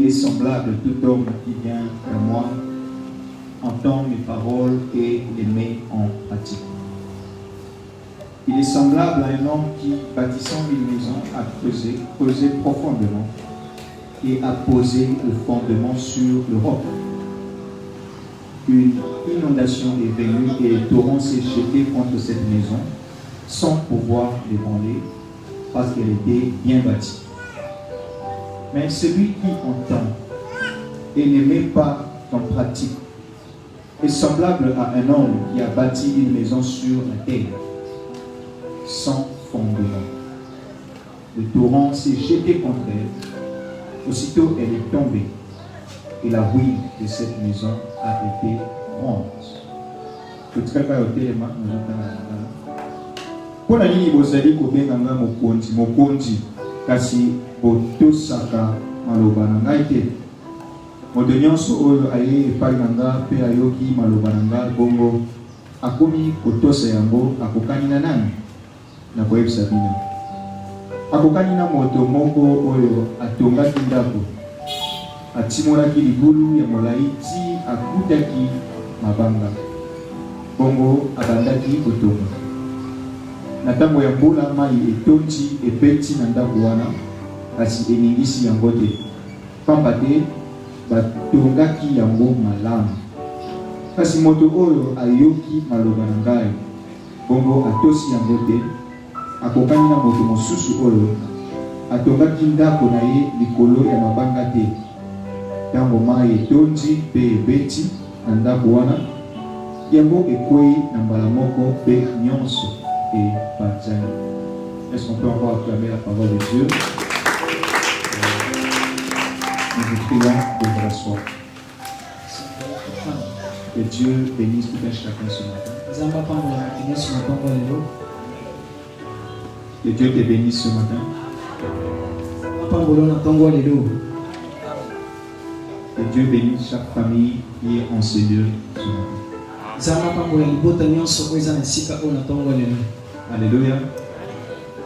est semblable à tout homme qui vient à moi, entend mes paroles et les met en pratique. Il est semblable à un homme qui, bâtissant une maison, a creusé profondément et a posé le fondement sur le roc. Une inondation est venue et les torrents s'est jeté contre cette maison sans pouvoir l'ébranler parce qu'elle était bien bâtie. Mais celui qui entend et ne met pas en pratique est semblable à un homme qui a bâti une maison sur la terre sans fondement. Le torrent s'est jeté contre elle. Aussitôt elle est tombée et la ruine de cette maison a été grande. Pona nini bozali kobenganga mokonzi kasi botosaka maloba na ngai te. Moto nyonso oyo aye epai na nga mpe ayoki maloba na nga bongo akomi kotosa yango akokani na nani? Na koyebisa bino akokani na moto moko oyo atongaki ndako, atimolaki libulu ya molai ti akutaki mabanga, bongo abandaki kotonga. Na ntango ya mbula mai etondi ebeti na ndako wana kasi eningisi yango te, pamba te batongaki yango malamu. Kasi moto oyo ayoki maloba na ngai bongo atosi yango te akokani na moto mosusu oyo atongaki ndako na ye likolo ya mabanga te. Ntango mai etondi mpe ebeti na ndako wana, yango ekwei na mbala moko mpe nyonso epanzani. Est-ce qu'on peut encore acclamer la parole de Dieu? Nous vous prions de vous rasseoir. Que Dieu bénisse tout un chacun ce matin. Que Dieu te bénisse ce matin. Que Dieu bénisse chaque famille qui est en ce lieu ce matin. Alléluia.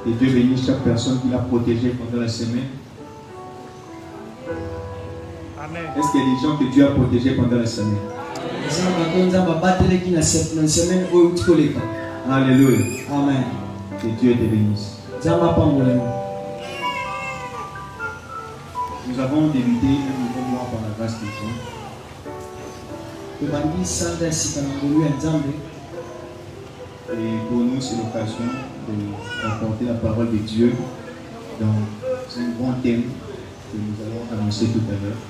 Que Dieu bénisse chaque personne qui l'a protégé pendant la semaine. Amen. Est-ce qu'il y a des gens que Dieu a protégés pendant la semaine? Alléluia. Amen. Que Dieu te bénisse. Nous avons débuté un nouveau mois par la grâce de Dieu. Et pour nous, c'est l'occasion de rapporter la parole de Dieu dans un grand thème que nous allons annoncer tout à l'heure.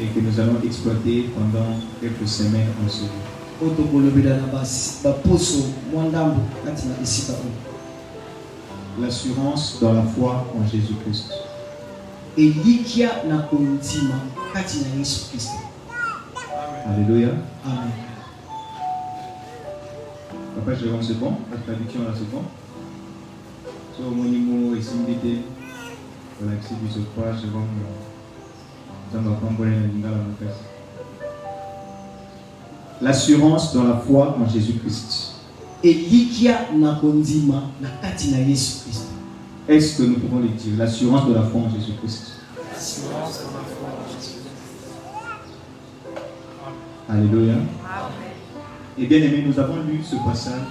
Et que nous allons exploiter pendant quelques semaines ensemble. L'assurance dans la foi en Jésus-Christ. Alléluia. Amen. Papa Jérôme, c'est bon? La traduction là, c'est bon? So, mon niveau est similité. Voilà, c'est du soir, Jérôme. L'assurance dans la foi en Jésus-Christ. Est-ce que nous pouvons le dire? L'assurance de la foi en Jésus-Christ. Alléluia. Et bien aimé, nous avons lu ce passage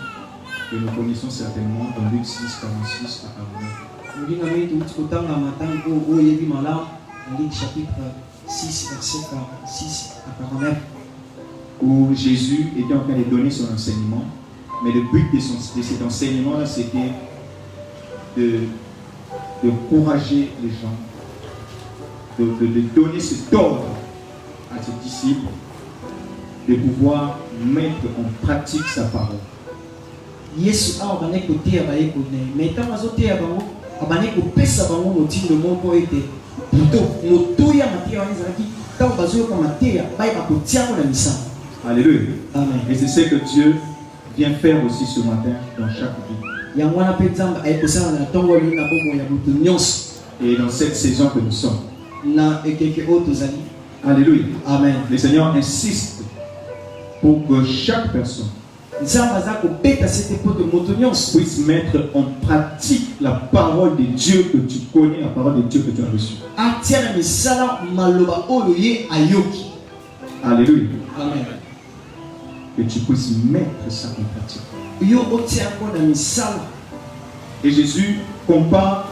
que nous connaissons certainement dans Luc 6, 46 à 49. Luc chapitre 6, verset 46 à 49. Où Jésus était en train de donner son enseignement, mais le but de cet enseignement-là, c'était de encourager les gens, de donner cet ordre à ses disciples, de pouvoir mettre en pratique sa parole. Yesu a abane kotea ba ekone mais tant azotea bango abane kopesa bango motindo moko ete plutôt motoya matia wanzaki tant bazo ko matia ba kotia ko na misana. Alléluia. Amen. Et c'est ce que Dieu vient faire aussi ce matin dans chaque vie. Yangwana pe nzamba ay kosala na tongo li na bomo ya mutu nyonso. Et dans cette saison que nous sommes. Na ekeke otozali. Alléluia. Amen. Le Seigneur insiste pour que chaque personne puisse mettre en pratique la parole de Dieu que tu connais, la parole de Dieu que tu as reçue. Alléluia. Amen. Que tu puisses mettre ça en pratique. Et Jésus compare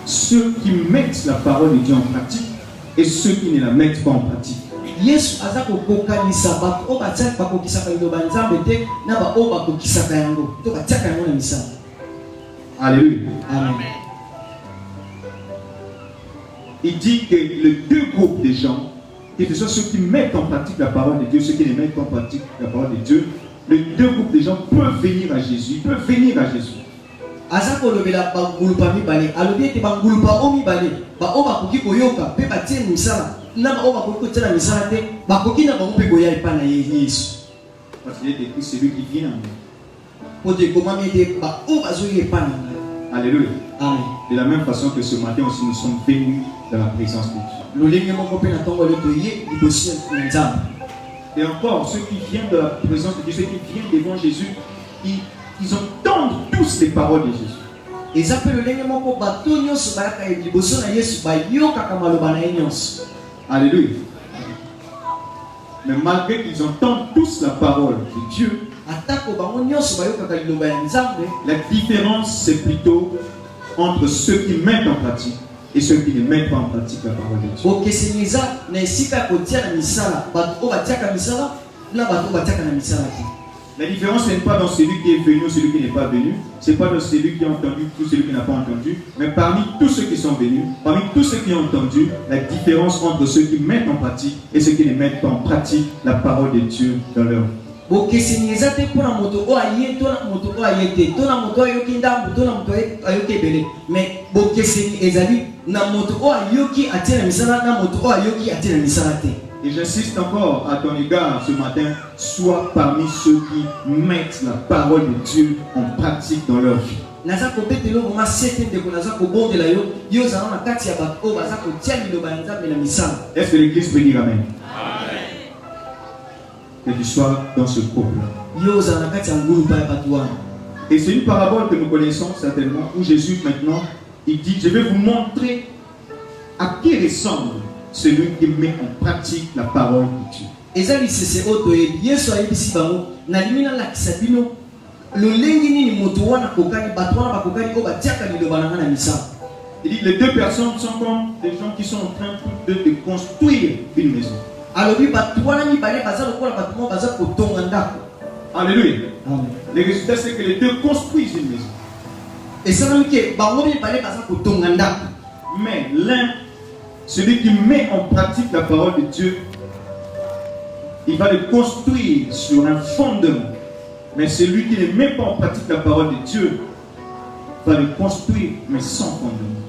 ceux qui mettent la parole de Dieu en pratique et ceux qui ne la mettent pas en pratique. Alléluia. Amen. Il dit que les deux groupes de gens, que ce soit ceux qui mettent en pratique la parole de Dieu, ceux qui ne mettent pas en pratique la parole de Dieu, les deux groupes de gens peuvent venir à Jésus. Ils peuvent venir à Jésus. Parce qu'il est écrit celui qui vient en moi. Alléluia. Amen. De la même façon que ce matin aussi nous sommes venus dans la présence de Dieu. Et encore, ceux qui viennent de la présence de Dieu, ceux qui viennent devant Jésus, ils entendent tous les paroles de Jésus. Alléluia. Mais malgré qu'ils entendent tous la parole de Dieu, la différence c'est plutôt entre ceux qui mettent en pratique et ceux qui ne mettent pas en pratique la parole de Dieu. La différence n'est pas dans celui qui est venu ou celui qui n'est pas venu. Ce n'est pas dans celui qui a entendu ou celui qui n'a pas entendu. Mais parmi tous ceux qui sont venus, parmi tous ceux qui ont entendu, la différence entre ceux qui mettent en pratique et ceux qui ne mettent pas en pratique la parole de Dieu dans leur vie. Et j'insiste encore à ton égard ce matin, sois parmi ceux qui mettent la parole de Dieu en pratique dans leur vie. Est-ce que l'église peut dire Amen? Que tu sois dans ce groupe-là. Et c'est une parabole que nous connaissons certainement, où Jésus maintenant, il dit, je vais vous montrer à qui ressemble celui qui met en pratique la parole de Dieu. Il dit, les deux personnes sont comme des gens qui sont en train de construire une maison. Alléluia. Le résultat, c'est que les deux construisent une maison. Mais l'un, celui qui met en pratique la parole de Dieu, il va le construire sur un fondement. Mais celui qui ne met pas en pratique la parole de Dieu va le construire, mais sans fondement.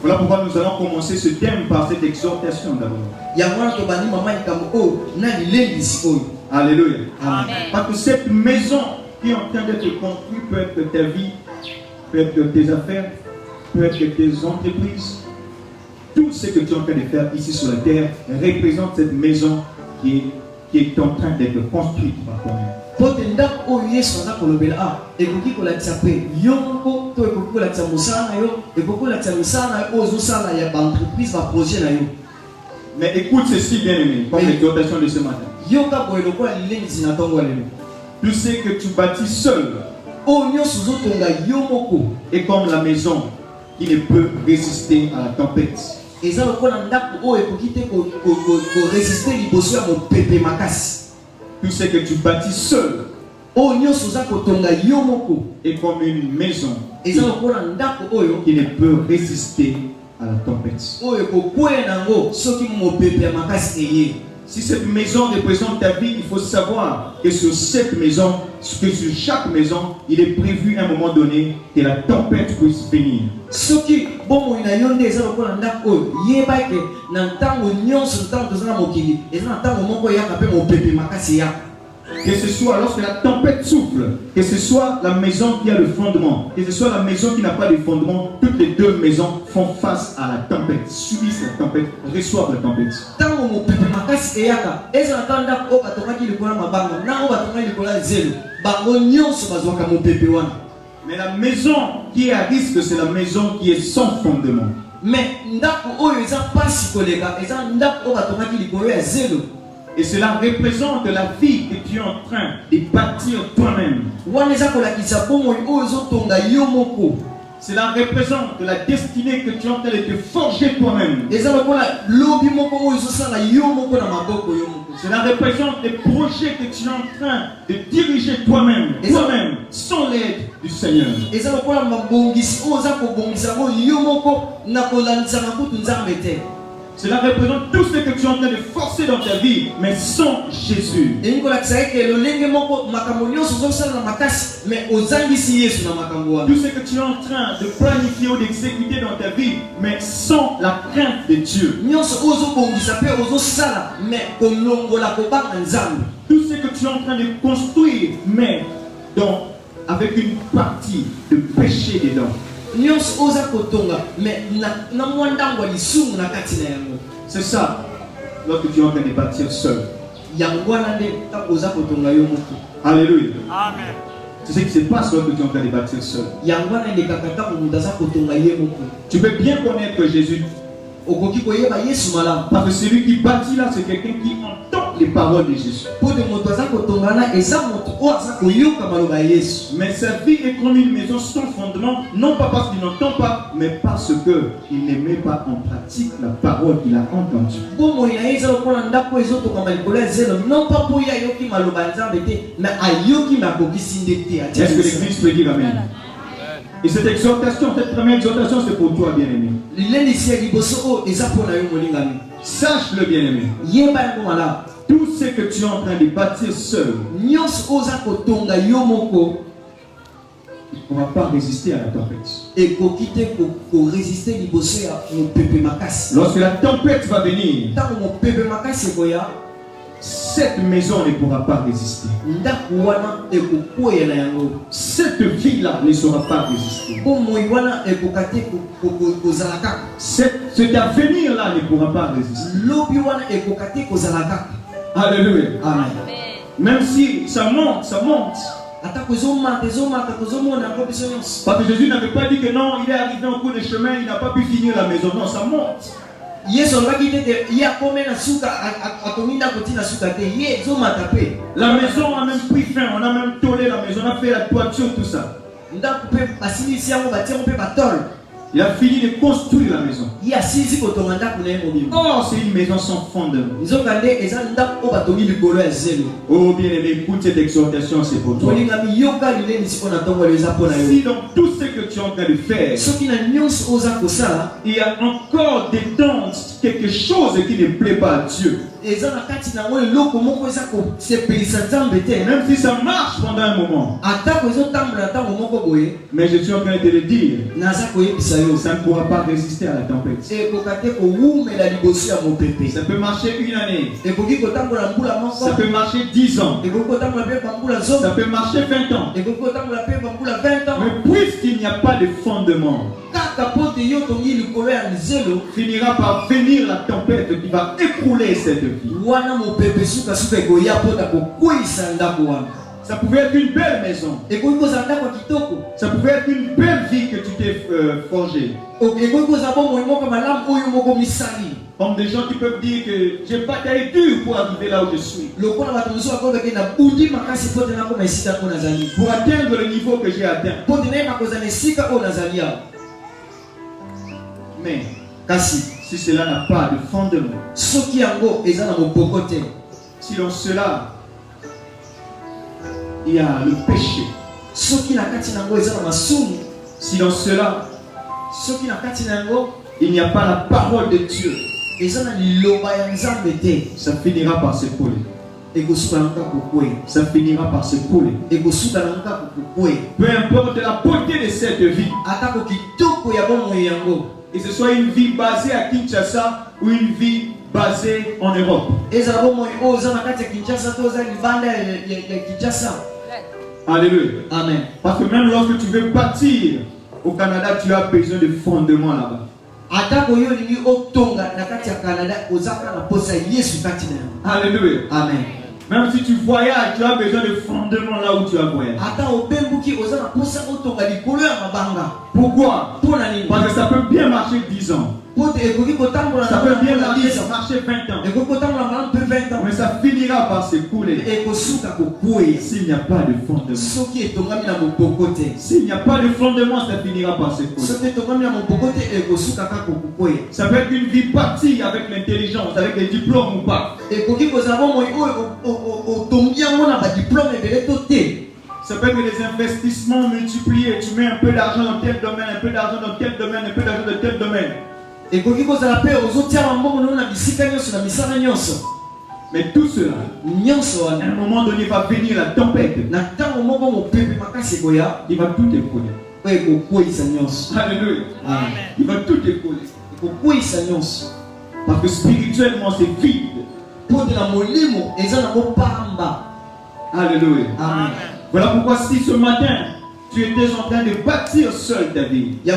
Voilà pourquoi nous allons commencer ce thème par cette exhortation d'abord. Alléluia. Amen. Parce que cette maison qui est en train d'être construite peut être ta vie, peut être tes affaires, peut être tes entreprises. Tout ce que tu es en train de faire ici sur la terre représente cette maison qui est en train d'être construite par toi-même. Mais écoute ceci, bien aimé, comme l'exhortation de ce matin. Tout ce que tu bâtis seul est comme la maison qui ne peut résister à la tempête. Tout ce que tu bâtis seul est comme une maison qui ne peut résister à la tempête. Si cette maison représente ta vie, il faut savoir que sur cette maison, que sur chaque maison, il est prévu à un moment donné que la tempête puisse venir. Que ce soit lorsque la tempête souffle, que ce soit la maison qui a le fondement, que ce soit la maison qui n'a pas de fondement, toutes les deux maisons font face à la tempête, subissent la tempête, reçoivent la tempête. Mais la maison qui est à risque, c'est la maison qui est sans fondement. Mais et cela représente la vie que tu es en train de bâtir toi-même. Cela représente la destinée que tu es en train de te forger toi-même. Cela représente les projets que tu es en train de diriger toi-même, sans l'aide du Seigneur. Cela représente tout ce que tu es en train de forcer dans ta vie, mais sans Jésus. Tout ce que tu es en train de planifier ou d'exécuter dans ta vie, mais sans la crainte de Dieu. Tout ce que tu es en train de construire, mais avec une partie de péché dedans. C'est ça lorsque tu es en train de bâtir seul. Alléluia. Amen. C'est ce qui se passe lorsque tu es en train de bâtir seul. Tu peux bien connaître Jésus. Parce que celui qui bâtit là, c'est quelqu'un qui entend les paroles de Jésus. Mais sa vie est comme une maison sans fondement, non pas parce qu'il n'entend pas, mais parce qu'il ne met pas en pratique la parole qu'il a entendue. Est-ce que l'Église peut dire Amen? Et cette exhortation, cette première exhortation, c'est pour toi, bien-aimé. Sache-le, bien-aimé. Tout ce que tu es en train de bâtir seul, il ne pourra pas résister à la tempête. Lorsque la tempête va venir, cette maison ne pourra pas résister. Cette vie-là ne saura pas résister. Cet avenir-là ne pourra pas résister. Alléluia. Amen. Même si ça monte, ça monte. Parce que Jésus n'avait pas dit que non, il est arrivé au cours du chemin, il n'a pas pu finir la maison. Non, ça monte. La maison a même pris fin, on a même tollé la maison, on a fait la toiture, tout ça. Il a fini de construire la maison. Oh, c'est une maison sans fondement. Oh, bien-aimé, écoute cette exhortation, c'est pour toi. Si dans tout ce que tu es en train de faire, il y a encore dedans quelque chose qui ne plaît pas à Dieu, même si ça marche pendant un moment, mais je suis en train de te le dire, ça ne pourra pas résister à la tempête. Ça peut marcher une année, ça peut marcher 10 ans, ça peut marcher 20 ans, mais puisqu'il n'y a pas de fondement, finira par venir la tempête qui va écrouler cette vie. Ça pouvait être une belle maison. Ça pouvait être une belle vie que tu t'es forgée. Comme des gens qui peuvent dire que j'ai bataillé dur pour arriver là où je suis. Pour atteindre le niveau que j'ai atteint. Mais si cela n'a pas de fondement, si dans cela il y a le péché, si dans cela il n'y a pas la parole de Dieu, ça finira par s'écrouler. Ça finira par s'écrouler. Peu importe la beauté de cette vie, que ce soit une vie basée à Kinshasa ou une vie basés en Europe. Alléluia. Amen. Parce que même lorsque tu veux bâtir au Canada, tu as besoin de fondements là-bas. Alléluia. Amen. Même si tu voyages, tu as besoin de fondements là où tu as voyagé. Pourquoi? Parce que ça peut bien marcher 10 ans. Ça peut bien marcher 20 ans. Mais ça finira par s'écouler s'il n'y a pas de fondement. S'il n'y a pas de fondement, ça finira par s'écouler. Ça peut être une vie partie avec l'intelligence, avec les diplômes ou pas. Ça peut être des investissements multipliés. Tu mets un peu d'argent dans tel domaine, un peu d'argent dans tel domaine, un peu d'argent dans tel domaine. Mais tout cela, à un moment donné, va venir la tempête. Il va tout écouler. Alléluia. Il va tout écouler. Parce que spirituellement, c'est vide. Alléluia. Amen. Voilà pourquoi si ce matin, tu étais en train de bâtir seul ta vie. Tu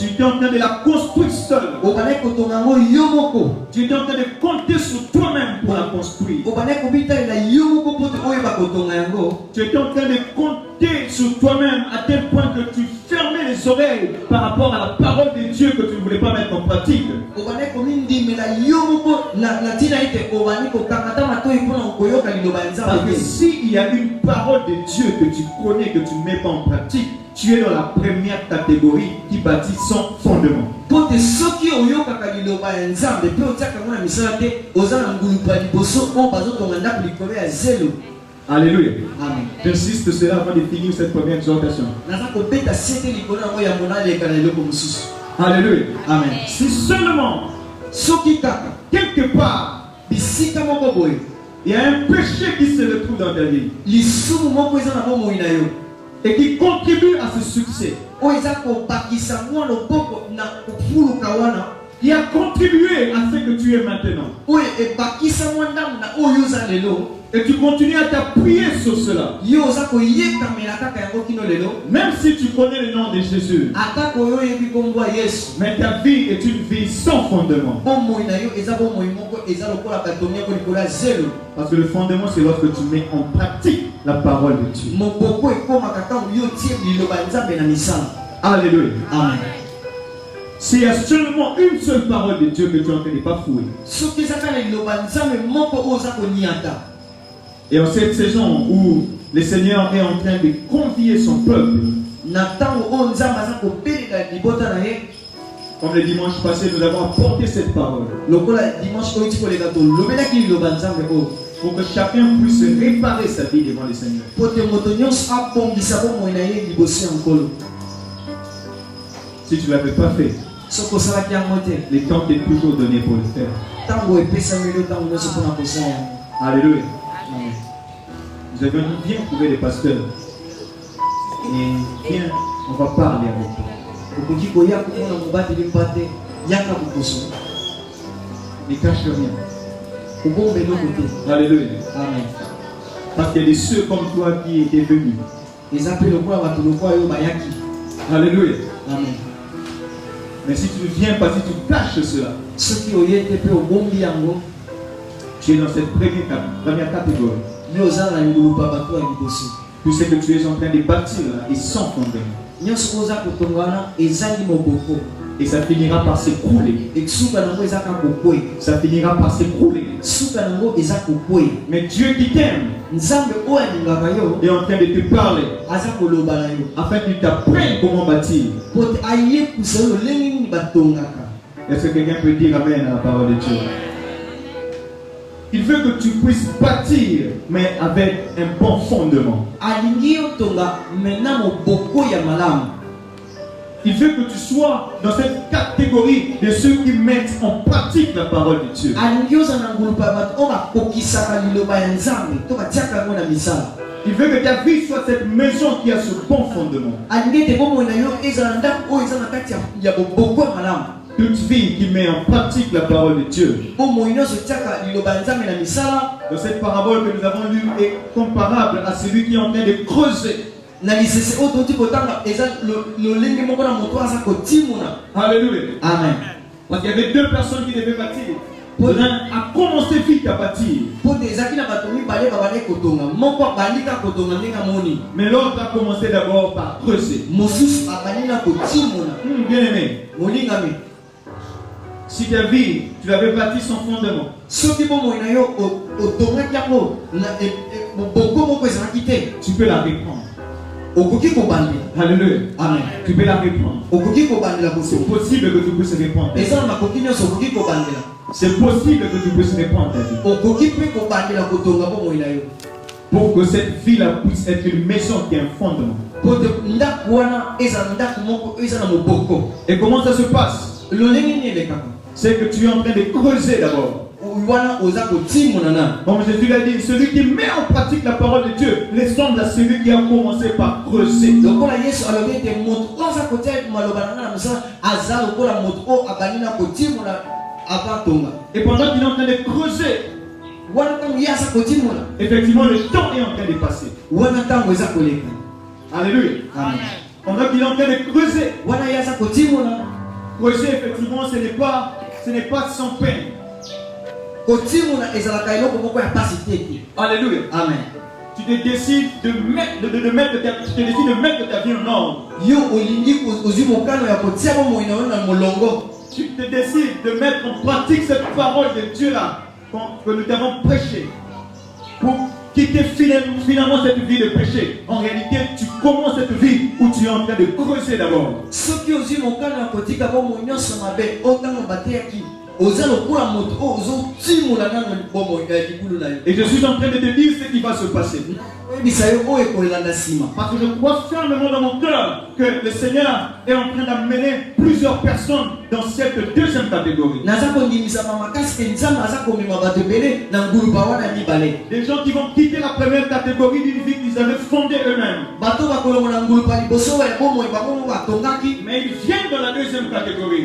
étais en train de la construire seul. Tu étais en train de compter sur toi-même pour la construire. Tu étais en train de compter sur toi-même à tel point que tu fermais les oreilles par rapport à la parole de Dieu que tu ne voulais pas mettre en pratique. Parce que s'il y a une parole de Dieu que tu connais, que tu ne mets pas en pratique, tu es dans la première catégorie qui bâtit son fondement. Alléluia. J'insiste cela avant de finir cette première exhortation. Alléluia. Amen. Si seulement, quelque part, il y a un péché qui se retrouve dans ta vie et qui contribue à ce succès, qui a contribué à ce que tu es maintenant, et tu continues à t'appuyer sur cela, même si tu connais le nom de Jésus, mais ta vie est une vie sans fondement. Parce que le fondement, c'est lorsque tu mets en pratique la parole de Dieu. Alléluia. Amen. S'il y a seulement une seule parole de Dieu que tu es en train de bafouer, et en cette saison où le Seigneur est en train de convier son peuple, comme le dimanche passé, nous avons apporté cette parole pour que chacun puisse réparer sa vie devant le Seigneur. Si tu ne l'avais pas fait, le temps t'est toujours donné pour le faire. Alléluia. Nous avions bien trouvé les pasteurs. Et viens, on va parler avec toi. Ne cache rien. Alléluia. Amen. Parce qu'il y a des ceux comme toi qui étaient venus. Alléluia. Amen. Mais si tu ne viens pas, si tu caches cela, tu es dans cette première catégorie. Tout ce que tu es en train de bâtir là est sans fondement. Et ça finira par s'écrouler. Ça finira par s'écrouler. Mais Dieu qui t'aime est en train de te parler afin qu'il t'apprenne comment bâtir. Est-ce que quelqu'un peut dire amen à la parole de Dieu? Il veut que tu puisses bâtir, mais avec un bon fondement. Il veut que tu sois dans cette catégorie de ceux qui mettent en pratique la parole de Dieu. Il veut que ta vie soit cette maison qui a ce bon fondement. Toute vie qui met en pratique la parole de Dieu. Donc cette parabole que nous avons lue est comparable à celui qui est en train de creuser. Alléluia. Amen. Parce qu'il y avait deux personnes qui devaient bâtir. L'un a commencé vite à bâtir. Mais l'autre a commencé d'abord par creuser. Bien aimé. Si ta vie, tu avais bâti son fondement, tu peux la reprendre. Alléluia. Amen. Tu peux la reprendre. C'est possible que tu puisses reprendre. C'est possible que tu puisses reprendre ta vie. Pour que cette vie-là puisse être une maison qui a un fondement. Et comment ça se passe? C'est que tu es en train de creuser d'abord. Comme Jésus l'a dit, celui qui met en pratique la parole de Dieu ressemble à celui qui a commencé par creuser. Et pendant qu'il est en train de creuser, effectivement le temps est en train de passer. Alléluia. Pendant qu'il est en train de creuser, creuser effectivement ce n'est pas sans peine. Alléluia. Amen. Tu te décides de mettre ta vie en ordre. Tu te décides de mettre en pratique cette parole de Dieu là que nous t'avons prêché pour quitter finalement cette vie de péché. En réalité, tu commences cette vie où tu es en train de creuser d'abord. Et je suis en train de te dire ce qui va se passer. Parce que je crois fermement dans mon cœur que le Seigneur est en train d'amener plusieurs personnes dans cette deuxième catégorie. Des gens qui vont quitter la première catégorie d'une vie qu'ils avaient fondée eux-mêmes. Mais ils viennent dans la deuxième catégorie.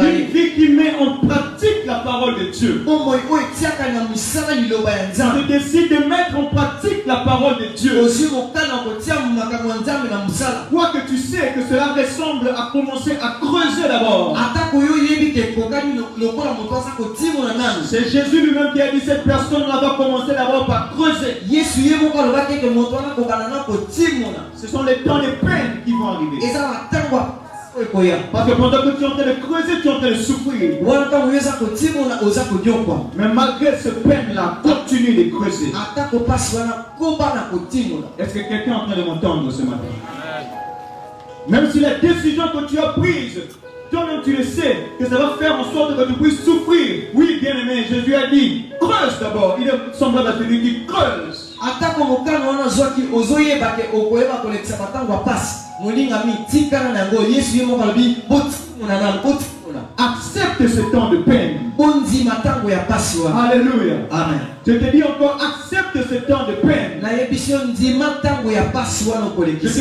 Une vie qui met en pratique la parole de Dieu. Je décide de mettre en pratique la parole de Dieu. Quoi que tu sais que cela ressemble à commencer à creuser d'abord. C'est Jésus lui-même qui a dit cette personne-là va commencer d'abord par creuser. Ce sont les temps de peine qui vont arriver. Parce que pendant que tu es en train de creuser, tu es en train de souffrir. Mais malgré ce peine-là, continue de creuser. Est-ce que quelqu'un est en train de m'entendre ce matin? Même si la décision que tu as prise, toi-même tu le sais, que ça va faire en sorte que tu puisses souffrir. Oui, bien aimé, Jésus a dit, creuse d'abord. Il est semblable à celui qui creuse. Accepte ce temps de peine. Alléluia. Amen. Je te dis encore, accepte ce temps de peine. Je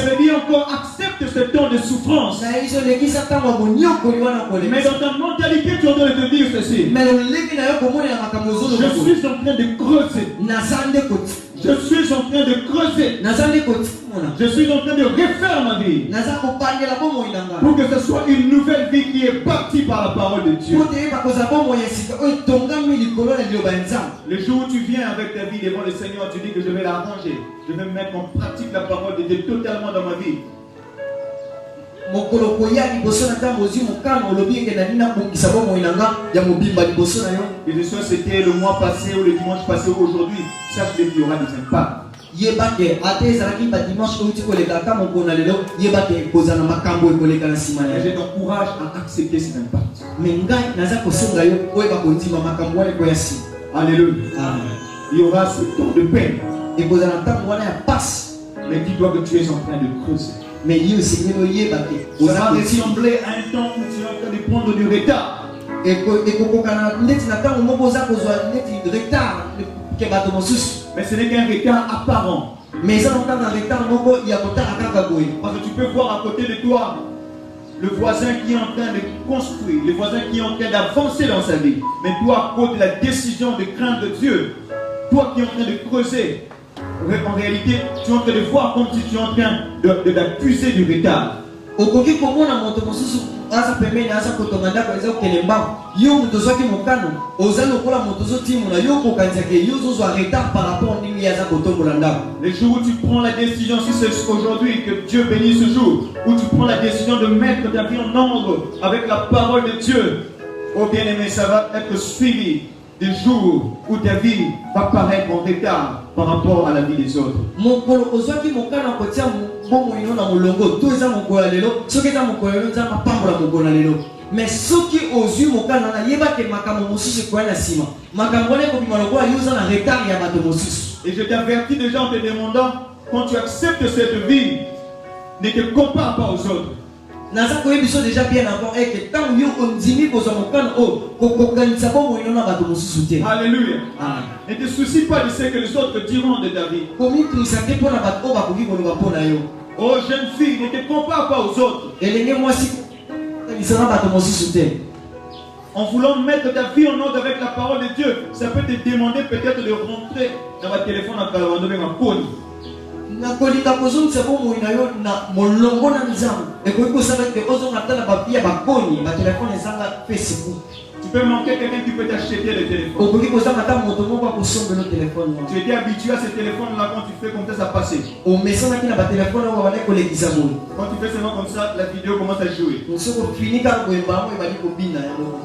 te dis encore, accepte ce temps de souffrance. Mais dans ta mentalité, tu es en train de te dire ceci. Je suis en train de creuser. Je suis en train de creuser. Je suis en train de refaire ma vie. Pour que ce soit une nouvelle vie qui est bâtie par la parole de Dieu. Le jour où tu viens avec ta vie devant le Seigneur, tu dis que je vais l'arranger. Je vais mettre en pratique la parole de Dieu totalement dans ma vie. Et que ce soit c'était le mois passé ou le dimanche passé ou aujourd'hui, sache qu'il y aura des impacts. Et je t'encourage à accepter cet impact. Alléluia. Il y aura ce temps de peine. Mais dis-toi que tu es en train de creuser. Ça va ressembler à un temps où tu es en train de prendre du retard. ke bato mosusu. Mais ce n'est qu'un retard apparent. Mais ça on un retard moko ya kotala kaka boye. Parce que tu peux voir à côté de toi le voisin qui est en train de construire, le voisin qui est en train d'avancer dans sa vie. Mais toi, à cause de la décision de craindre Dieu, toi qui es en train de creuser, en réalité, tu es en train de voir comme si tu es en train d'accuser du retard. Okoki komona moto mosusu asa pembeni asa kotomanda kwa eza kelemba yo moto zaki mokano oza lokola moto zo timu na yo kokanza ke yo zo retard par rapport nini ya za kotombola ndako. Les jours où tu prends la décision, si c'est aujourd'hui que Dieu bénit ce jour, où tu prends la décision de mettre ta vie en ordre avec la parole de Dieu, oh bien-aimé, ça va être suivi des jours où ta vie va paraître en retard par rapport à la vie des autres. Mokolo ozaki mokana kotia bomo ino na molongo to eza mokola lelo soki eza mokola lelo nza mapambola mokola lelo mais soki ozwi mokana na yeba ke makambo mosusu koya na sima makambo wana ekobima lokola yo oza na retard ya bato mosusu. Et je t'avertis déjà en te demandant, quand tu acceptes cette vie, ne te compare pas aux autres. Naza koyebiso déjà bien avant que tant yo ondimi kozwa mokana o kokokanisa bomo ino na bato mosusu te. Alléluia. Ne te soucie pas de ce que les autres diront de ta vie. Oh jeune fille, ne te compare pas aux autres. En voulant mettre ta vie en ordre avec la parole de Dieu, ça peut te demander peut-être de rentrer dans votre téléphone à Kalawando mais en pôle. Tu peux manquer quelqu'un qui peut t'acheter le téléphone. Tu étais habitué à ce téléphone-là, quand tu fais comme ça passe. Quand tu fais seulement comme ça, la vidéo commence à jouer.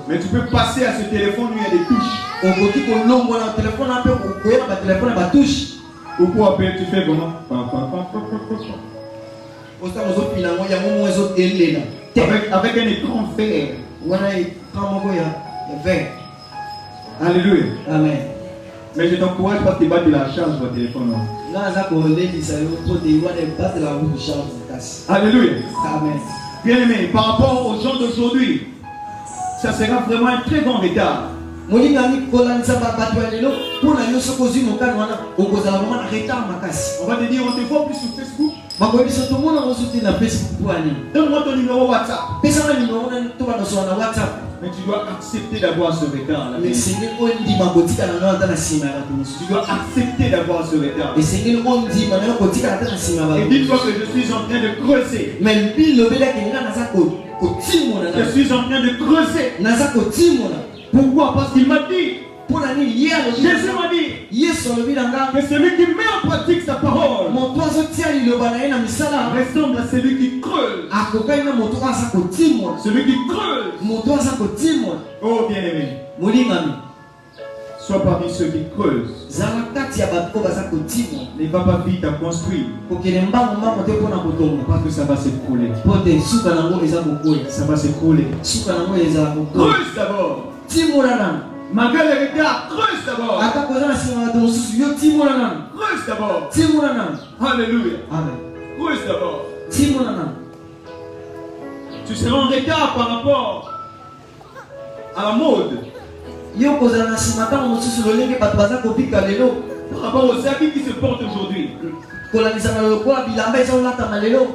Mais tu peux passer à ce téléphone où il y a des touches. Ou pour appeler, tu fais comment? Avec un écran vert. Alléluia. Amen. Mais je t'encourage pas à te battre de la charge de ton téléphone. Alléluia. Amen. Bien aimé, par rapport aux gens d'aujourd'hui, ça sera vraiment un très grand retard. On va te dire, on te voit plus sur Facebook. Donne-moi ton numéro WhatsApp. Mais tu dois accepter d'avoir ce retard. Tu dois accepter d'avoir ce retard. Et dis-toi que je suis en train de creuser. Je suis en train de creuser. Pourquoi? Parce qu'il m'a dit. Jésus m'a dit que celui qui met en pratique sa parole ressemble à celui qui creuse. Celui qui creuse. Oh bien-aimé, sois parmi ceux qui creusent. Ne va pas vite à construire. Parce que ça va s'écrouler. Ça va s'écrouler. Creuse d'abord. Malgré les regards, creuse d'abord. Creuse d'abord. Alléluia. Creuse d'abord. Tu seras en retard par rapport à la mode. Par rapport aux habits qui se portent aujourd'hui.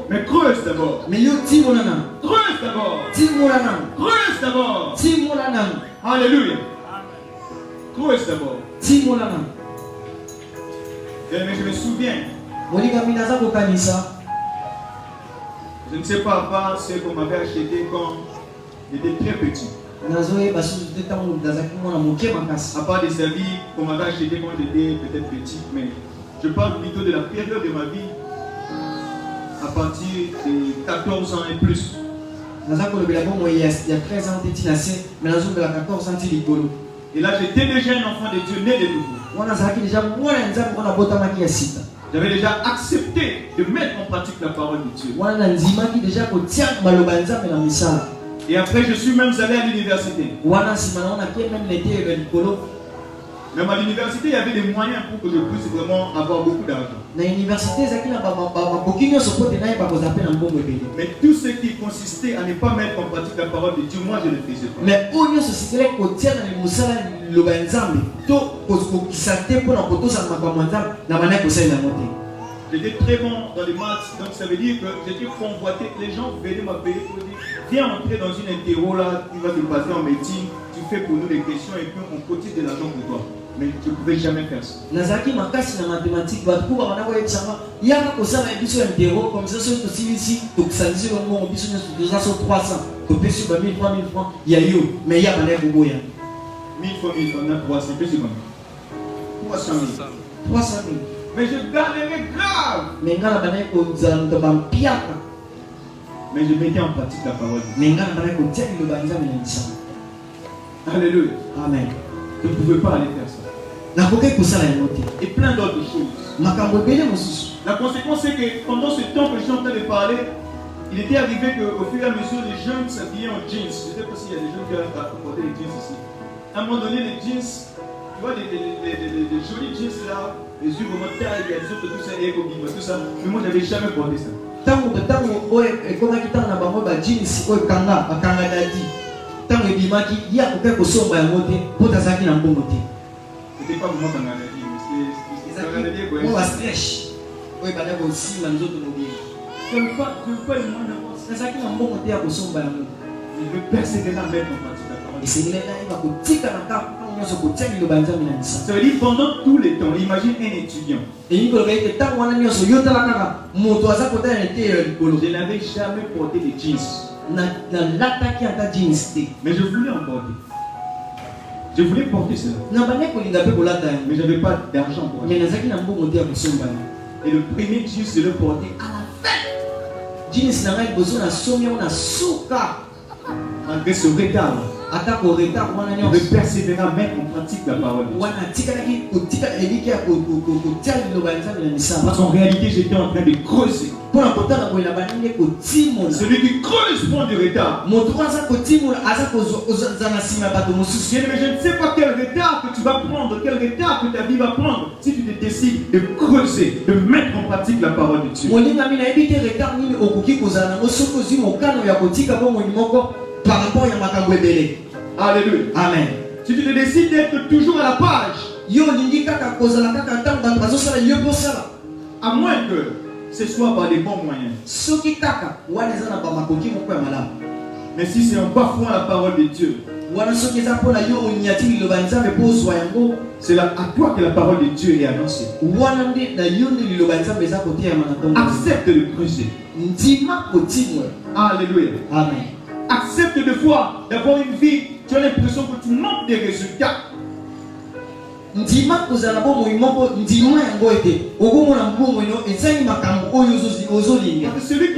Mais creuse d'abord. Creuse d'abord. Creuse d'abord. Alléluia. Creuse d'abord. Mais je me souviens. Je ne sais pas ce qu'on m'avait acheté quand j'étais très petit. À part des habits qu'on m'avait acheté quand j'étais peut-être petit, mais je parle plutôt de la période de ma vie à partir de 14 ans et plus. Et là j'étais déjà un enfant de Dieu né de nouveau. J'avais déjà accepté de mettre en pratique la parole de Dieu. Et après je suis même allé à l'université. Même à l'université, il y avait des moyens pour que je puisse vraiment avoir beaucoup d'argent. Na université ezaki na baboki nyonso po te naye bakozala mpe na mbongo ebele. Mais tout ce qui consistait à ne pas mettre en pratique la parole de Dieu, moi je ne le faisais pas. Mais oyo nyonso sikele kotia na mosala liloba ya nzambe to kokisa te mpona kotosala makambo ya nzambe na bana kosalela yango te. J'étais très bon dans les maths, donc ça veut dire que j'étais convoité. Les gens venaient m'appeler pour dire viens entrer dans une interro là, tu vas te passer en médecine, tu fais pour nous des questions et puis on cotise de l'argent pour toi. Mais je ne pouvais jamais faire ça. Nazaki makasi na mathématique bato ko bana koyebisanga yaka kosala biso ya interro comme ça so tosilisi tokusalisi longo biso nyonso toza so 300 topesi ba 1000 francs 1000 francs ya yo mais ya bana koboya 1000 fois 1000 francs, 300, plus c'est comme 300 000. 300 000. Mais je galérais grave. Mais ngala bana kozala muto bampiaka. Mais je mettais en pratique la parole. Mais ngala bana kotia liloba nzambe na bisanga. Alléluia. Amen. Je ne pouvais pas aller faire ça. Et plein d'autres choses. La conséquence c'est que pendant ce temps que je suis en train de parler, il était arrivé qu'au fur et à mesure les jeunes s'habillaient en jeans. Je ne sais pas s'il y a des jeunes qui ont apporté les jeans ici. À un moment donné, les jeans, tu vois, les jolis jeans là, les yeux vraiment taille, il y a des autres tout ça, et tout ça. Mais moi, je n'avais jamais porté ça. C'était pas vraiment Kangana dit, mais c'était quoi? Moi, stretch. Oui, bah d'abord aussi, la nous autres nous bien. Je ne veux pas le moins d'avoir. C'est ça qui m'a bon côté à Kosomba. Je veux persévérer à mettre en pratique la parole. Et c'est là il va coûter quand on se coûte le banza minanisa. Ça veut dire pendant tout le temps, imagine un étudiant. Et il peut être tant on a mis sur yota la kaka, moto aza côté était le bolo. Je n'avais jamais porté de jeans. Na l'attaque à ta jeans. Mais je voulais en porter. Je voulais porter cela. Mais je n'avais pas d'argent pour acheter. Et le premier jeans, je le portais à la fête. Jeans n'a pas besoin de sommer, on a souka. Malgré ce retard, je vais persévérer à mettre en pratique la parole de Dieu. Parce qu'en réalité, j'étais en train de creuser. Celui qui creuse prend du retard. Mais je ne sais pas quel retard que tu vas prendre, quel retard que ta vie va prendre si tu te décides de creuser, de mettre en pratique la parole de Dieu. Par rapport à Makabwebele. Alléluia. Amen. Si tu te décides d'être toujours à la page, à moins que ce soit par les bons moyens. Mais si c'est en bafouant la parole de Dieu, c'est à toi que la parole de Dieu est annoncée. Accepte de creuser. Alléluia. Amen. Accepte de fois d'avoir une vie, tu as l'impression que tu manques des résultats. Celui qui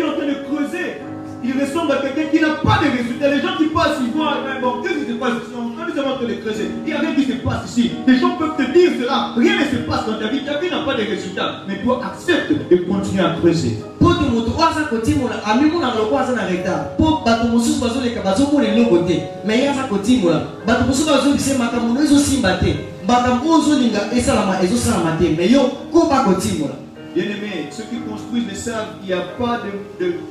est en train de creuser, il ressemble à quelqu'un qui n'a pas de résultats. Les gens qui passent, ils voient, bon, qu'est-ce qui se passe ici? On est en train de creuser. Il n'y a rien qui se passe ici. Les gens peuvent te dire cela. Rien ne se passe dans ta vie. Ta vie n'a pas de résultats. Mais toi, accepte de continuer à creuser. Bien-aimés, ceux qui construisent le savent, il n'y a pas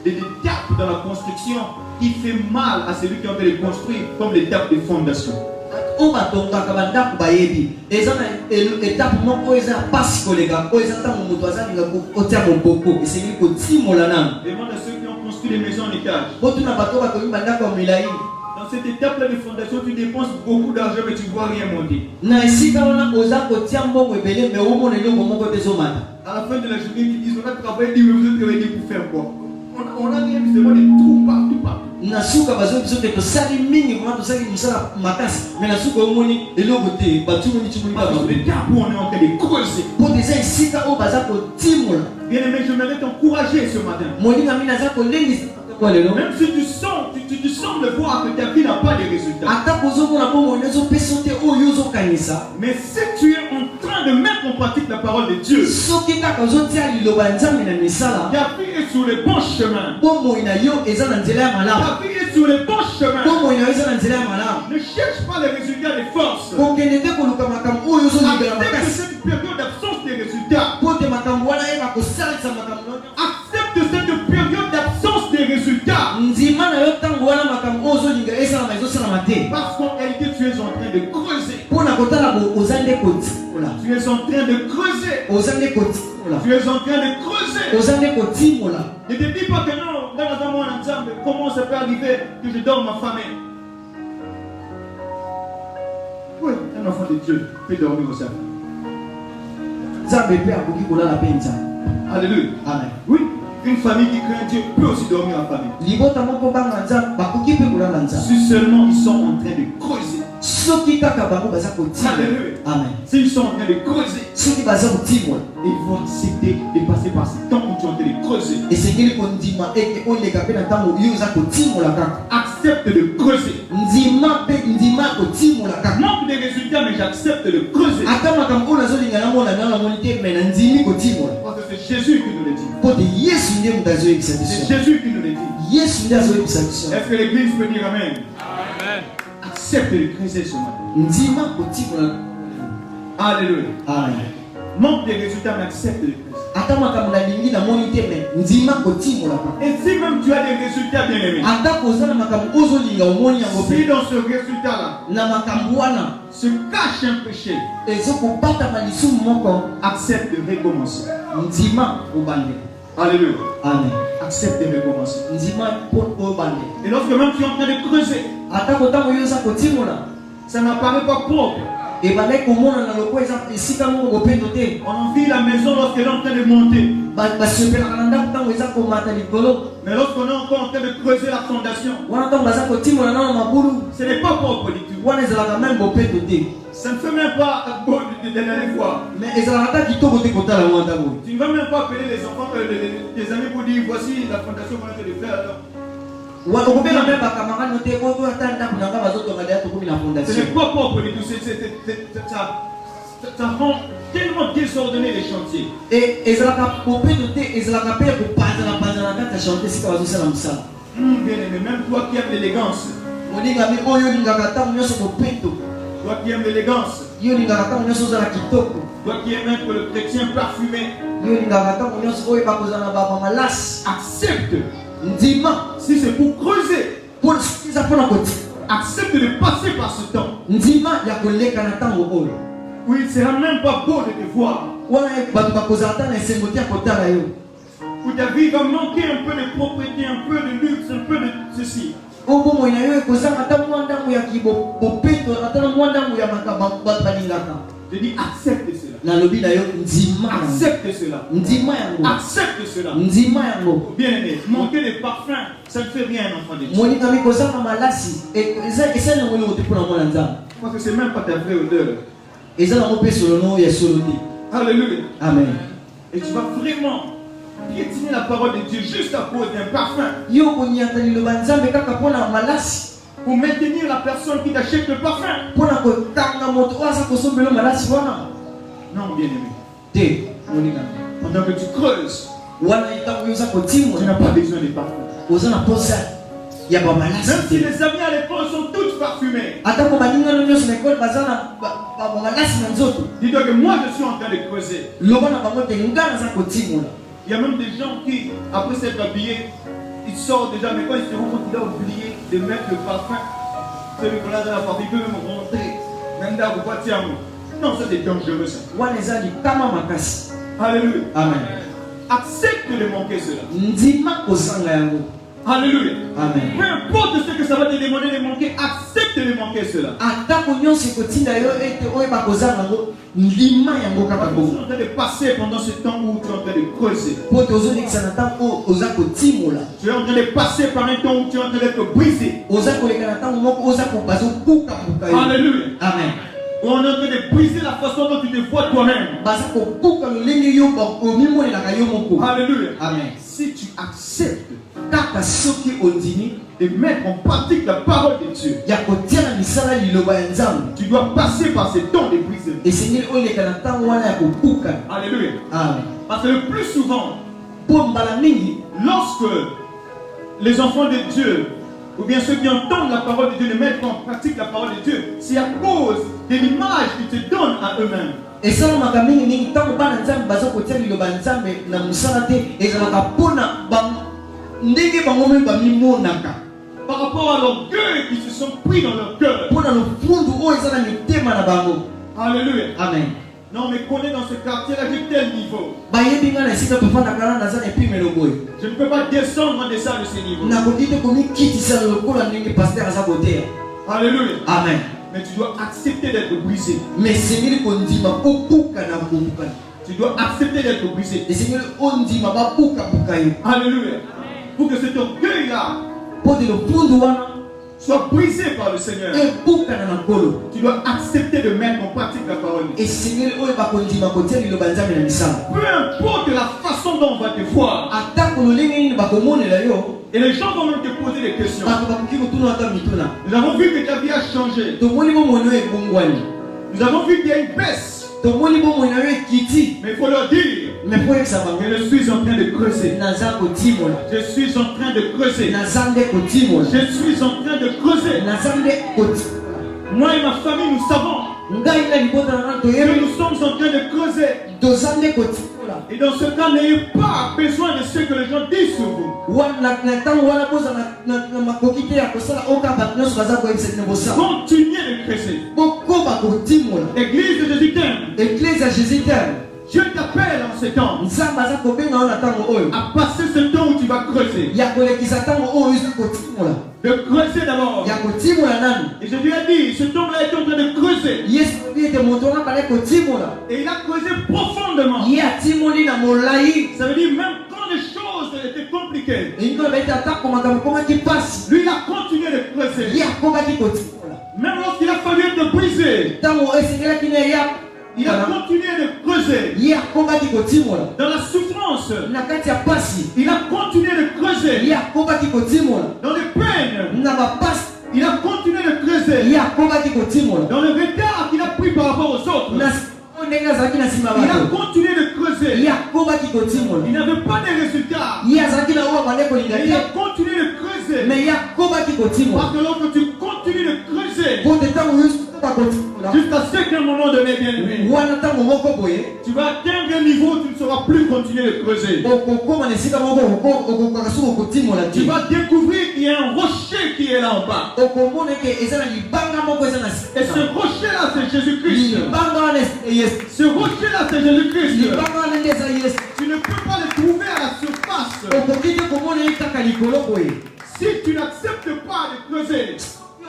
d'étape dans la construction qui fait mal à celui qui a envie de construire comme l'étape de fondation. Demande à ceux qui ont construit les maisons en étage. Dans cette étape-là de fondation, tu dépenses beaucoup d'argent mais tu ne vois rien monter. À la fin de la journée, ils disent on a travaillé, vous avez travaillé pour faire quoi? On a rien, seulement des trous partout. Parce que l'étape où on est en train de creuser. Bien aimé, je m'aimerais t'encourager ce matin. Même si tu sens le voir voir que ta vie n'a pas de résultats. Mais si tu es en train de mettre en pratique la parole de Dieu, ta vie est sur le bon chemin. Ta vie est sur le bon chemin. Ne cherche pas les résultats des forces. Accepte cette période d'absence des résultats. Accepte cette période d'absence des résultats. Parce qu'en réalité, tu es en train de creuser. Tu es en train de creuser. Tu es en train de creuser. Ne te dis pas que non, dans mon ensemble, comment ça peut arriver que je dors ma famille? Oui, un enfant de Dieu peut dormir au sein. Alléluia. Amen. Oui, une famille qui craint Dieu peut aussi dormir en famille. Si seulement ils sont en train de creuser. Alléluia. Amen. S'ils sont en train de creuser, ils vont accepter de passer par ce temps où tu es en train de creuser. Accepte de creuser. Manque de résultats, mais j'accepte de creuser. Parce que c'est Jésus qui nous le dit. C'est Jésus qui nous le dit. Est-ce que l'église peut dire Amen? Amen. Accepte de creuser ce matin. Alléluia. Amen. Manque de résultats, mais accepte de creuser. Et si même tu as des résultats bien aimés, si dans ce résultat-là se cache un péché, accepte de recommencer. Alléluia. Amen. Accepte de recommencer. Et lorsque même tu es en train de creuser, ça n'apparaît pas propre. On envie la maison lorsqu'elle est en train de monter. Mais lorsqu'on est encore en train de creuser la fondation, ce n'est pas propre du tout. Ça ne fait même pas beau de l'aller voir. Tu ne vas même pas appeler les enfants, tes amis pour dire voici la fondation qu'on a fait de faire. Ce n'est pas propre du tout. Ça rend tellement désordonné les chantiers. Bien aimé, même toi qui aimes l'élégance. Toi qui aimes l'élégance. Toi qui aimes être le chrétien parfumé. Accepte. Si c'est pour creuser, accepte de passer par ce temps. Oui, il ne sera même pas beau de te voir. Où ta vie va manquer un peu de propreté, un peu de luxe, un peu de ceci. Je dis accepte cela. Accepte cela. Accepte cela. Bien aimé, manquer de parfum, ça ne fait rien, enfant de Dieu. Parce que c'est même pas ta vraie odeur. Alléluia. Amen. Et tu vas vraiment piétiner la parole de Dieu juste à cause d'un parfum. Pour maintenir la personne qui t'achète le parfum. Non, bien aimé. Pendant que tu creuses, tu n'as pas besoin de parfum. Même si les amis à l'école sont tous parfumés. Dis-toi que moi je suis en train de creuser. Il y a même des gens qui, après s'être habillés, ils sortent déjà, mais quand ils se rendent compte qu'il a oublié de mettre le parfum, celui qu'on a dans la partie, il peut même rentrer. Même là, vous voyez, non, ça c'est dangereux ça. Alléluia. Amen. Accepte de manquer cela. Alléluia. Amen. Peu importe ce que ça va te demander de manquer, accepte de manquer cela. Tu es en train de passer pendant ce temps où tu es en train de creuser. Tu es en train de passer par un temps où tu es en train d'être brisé. Alléluia. Amen. On est en train de briser la façon dont tu te vois toi-même. Alléluia. Amen. Si tu acceptes kaka soki ondimi de mettre en pratique la parole de Dieu. ya kotia na misala liloba ya nzambe. Tu dois passer par ces temps de brisement. Esengeli oleka na ntango wana ya kobuka. Alléluia. Amen. Parce que le plus souvent, Po mbala mingi lorsque les enfants de Dieu, ou bien ceux qui entendent la parole de Dieu, ne mettent en pratique la parole de Dieu, c'est à cause de l'image qu'ils te donnent à eux-mêmes. esalamaka mingi ntango bana nzambe baza kotia liloba ya nzambe na mosala te ezalaka mpona ndenge bango mpe bamimonaka Par rapport à l'orgueil qui se sont pris dans leur cœur. mpona lofundu oyo eza na mitema na bango. Alléluia. Amen. Non, mais qu'on est dans ce quartier-là, j'ai tel niveau. bayebi nga na esika tofandaka na naza na epimelo boye Je ne peux pas descendre en deçà de ces niveaux. nakoki te komikitisa lokola ndenge paster aza koteya. Alléluia. Amen. Mais tu dois accepter d'être brisé. mais esengeli kondima obuka na kobukana. Tu dois accepter d'être brisé. esengeli ondima babukabuka yo Alléluia. Pour que cet orgueil-là mpo te lofundu wana soit brisé par le Seigneur. ebukana na nkolo. Tu dois accepter de mettre en pratique la parole. esengeli oyo bakondima kotia liloba nzambe na misala. Peu importe la façon dont on va te voir. atako lolenge nini bakomonela yo Et les gens vont même te poser des questions. bato bakoki kotuna ata mituna. Nous avons vu que ta vie a changé. tomoni bomoi oyo ebongwani. Nous avons vu qu'il y a une baisse. tomoni bomoi na yo ekiti. Mais il faut leur dire me mpo oyebisa bango que je suis en train de creuser. naza kotimola. Je suis en train de creuser. naza nde kotimola. Je suis en train de creuser. naza nde kotimola. Moi et ma famille, nous savons ngai na libota na ngai que toyebi nous sommes en train de creuser. toza nde kotimola. Et dans ce cas, n'ayez pas besoin de ce que les gens disent sur vous. wana na ntango wana boza na makoki te ya kosala oka bato nyonso baza koyebisa tine bosala. Continuez de creuser. bokoba kotimola. Église de Jésus t'aime. eglise ya jésus terme Dieu t'appelle en ce temps nzambe aza kobenga yo na ntango oyo à passer ce temps où tu vas creuser. ya kolekisa ntango oyo oza kotimola. De creuser d'abord. ya kotimola nani. Et je lui ai dit, ce temps-là est en train de creuser. yesu obi ete moto wana bale kotimola. Et il a creusé profondément. ye atimoli na molai. Ça veut dire même quand les choses étaient compliquées, elingi oloba ete atako makambo ekomaki mpasi lui il a continué de creuser. ye akobaki kotimola. Même lorsqu'il a fallu être brisé, ntango esengelaki na ya il a continué de creuser. ye akobaki kotimola. Dans la souffrance, na kati ya pasi il a continué de creuser. ye akobaki kotimola. Dans les peines, na bapasi il a continué de creuser. ye akobaki kotimola. Dans le retard qu'il a pris par rapport aux autres, na ndenge azalaki na nsima il a bato continué de creuser. ye akobaki kotimola. Il n'avait pas de résultats. ye azalaki na oyo bande kolinga Il a te continué de creuser. me ye akobaki kotimola. Parce que lorsque tu continues de creuser, po te ntango yosuka kotimola jusqu'à ce qu'à un moment donné, bien aimé, wana ntango moko boye tu vas atteindre un niveau où tu ne sauras plus continuer de creuser. okokoma na esika moko okokaka soki okotimola Tu te. vas découvrir qu'il y a un rocher qui est là en bas. okomona eke eza na libanga moko eza na Et ce rocher-là, c'est Jésus-Christ. libanga wana yesu. Ce rocher-là, c'est Jésus-Christ. libanga wana nde eza yesu. Tu ne peux pas le trouver à la surface. okoki te komona ye kaka likolo boye. Si tu n'acceptes pas de creuser,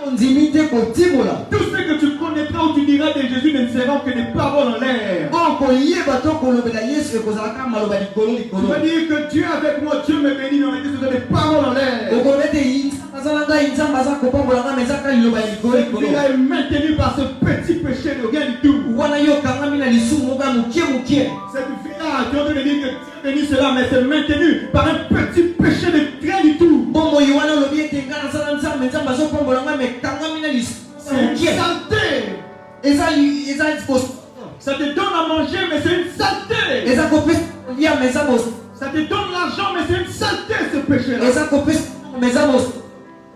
ondimi te kotimola. tout ce que tu connaîtras ou tu diras de Jésus ne seront que des paroles en l'air. okoyeba to kolobela yesu ekozalaka maloba likolo Tu likolo. vas dire que Dieu est avec moi, Dieu me bénit, mais ce sont des paroles en l'air. okoloba ete aza na ngai nzambe aza kopambola ngai ma eza kaka liloba ya likolo Cette likolo. vie-là est maintenue par ce petit péché de rien du tout. wana yo okangami na lisumu moko ya mokie mokie. Cette vie-là, tu es en train de dire que Dieu bénit cela, mais c'est maintenu par un petit péché de rien du tout. bomoi wana olobi ete ngai nazala nzambe nzambe azopambola ngai ma ekangami na lisumu C'est une mokie. saleté. eza Ça te donne à manger, mais c'est une saleté. eza kopesa kolia ma eza boso. Ça te donne l'argent, mais c'est une saleté ce péché-là. eza kopesa ma eza boso.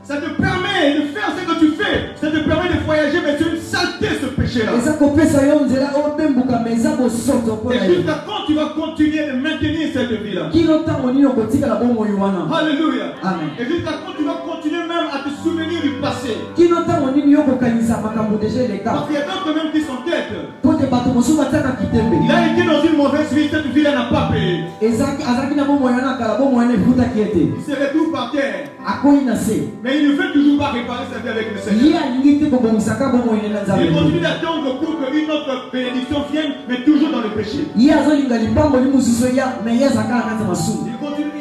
Ça te permet de faire ce que tu fais. Ça te permet de voyager, mais c'est une saleté ce péché-là. eza kopesa yo nzela obembuka ma eza bosoto Et mpona yo. jusqu'à quand tu vas continuer de maintenir cette vie-là? kino ntango nini okotikala bomoi wana. Alléluia. Amen. Et jusqu'à quand tu vas continuer même à te souvenir du passé? kino ntango nini yo kokanisa makambo deja eleka. Parce qu'il y a d'autres même qui s'entêtent. po te bato mosusu batiaka kitembe. Il a été dans une mauvaise vie, cette vie-là n'a pas payé. azalaki na bomoi wana kala bomoi wana efutaki ete Il se retrouve par terre. akoyi na se. Mais il ne veut toujours pas réparer sa vie avec le ye Seigneur. alingi te kobongisaka bomoi ne na Il nzambe. continue d'attendre pour qu'une autre bénédiction vienne, mais toujours dans le péché. ye azolinga lipamboli mosusu eya me ye azalaka na kati ya masumu. Il continue,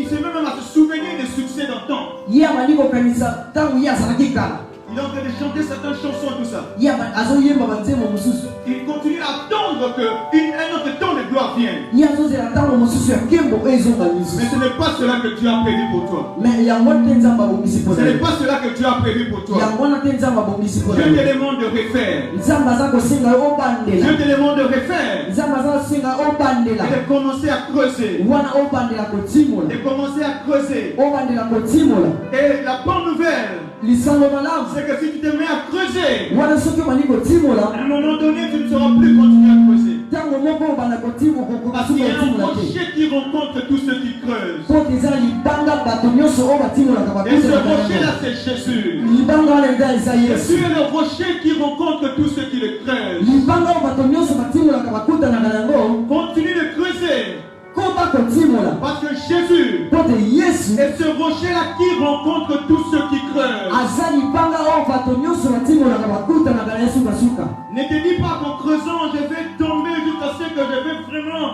il se met même à se souvenir des succès d'antan. ye abandi kokanisa ntango ye azalaki kala. Il est en train de chanter certaines chansons, tout ça. ye azoyemba banzembo mosusu. Il continue à attendre qu'un autre temps de gloire gloire vienne. Il y a d'autres attentes au monsieur sur Kembo et ils ont Mais ce n'est pas cela que Dieu a prévu pour toi. mais il y a moins de temps à bomber pour Ce n'est pas cela que Dieu a prévu pour il y a toi. moins de temps à bomber pour Dieu te demande de refaire. Nzamba ko singa o bandela Dieu te demande de refaire. Nzamba za singa o bandela Et de commencer à creuser. wana o bandela ko timola De commencer à creuser. o bandela ko timola Et la bonne nouvelle, lisango malamu c'est que si tu te mets à creuser, wana soki mani ko timola à un moment donné, tu ne sauras plus continuer à creuser. tango moko bana ko timo ko Parce qu'il y a un timola te rocher qui rencontre tous ceux qui creusent. po eza libanga bato nyonso o batimola ka Et ce bakusa rocher-là, c'est Jésus. libanga wana eza eza Jésus Yesu est le rocher qui rencontre tous ceux qui le creusent. libanga o bato nyonso batimola ka bakutanaka yango Continue de creuser. koba kotimola Parce que Jésus po te Yesu est ce rocher-là qui rencontre tous ceux qui creusent. aza libanga o bato nyonso batimolaka bakutanaka na ye sukasuka. Ne te dis pas qu'en creusant, je vais tomber jusqu'à ce que je vais vraiment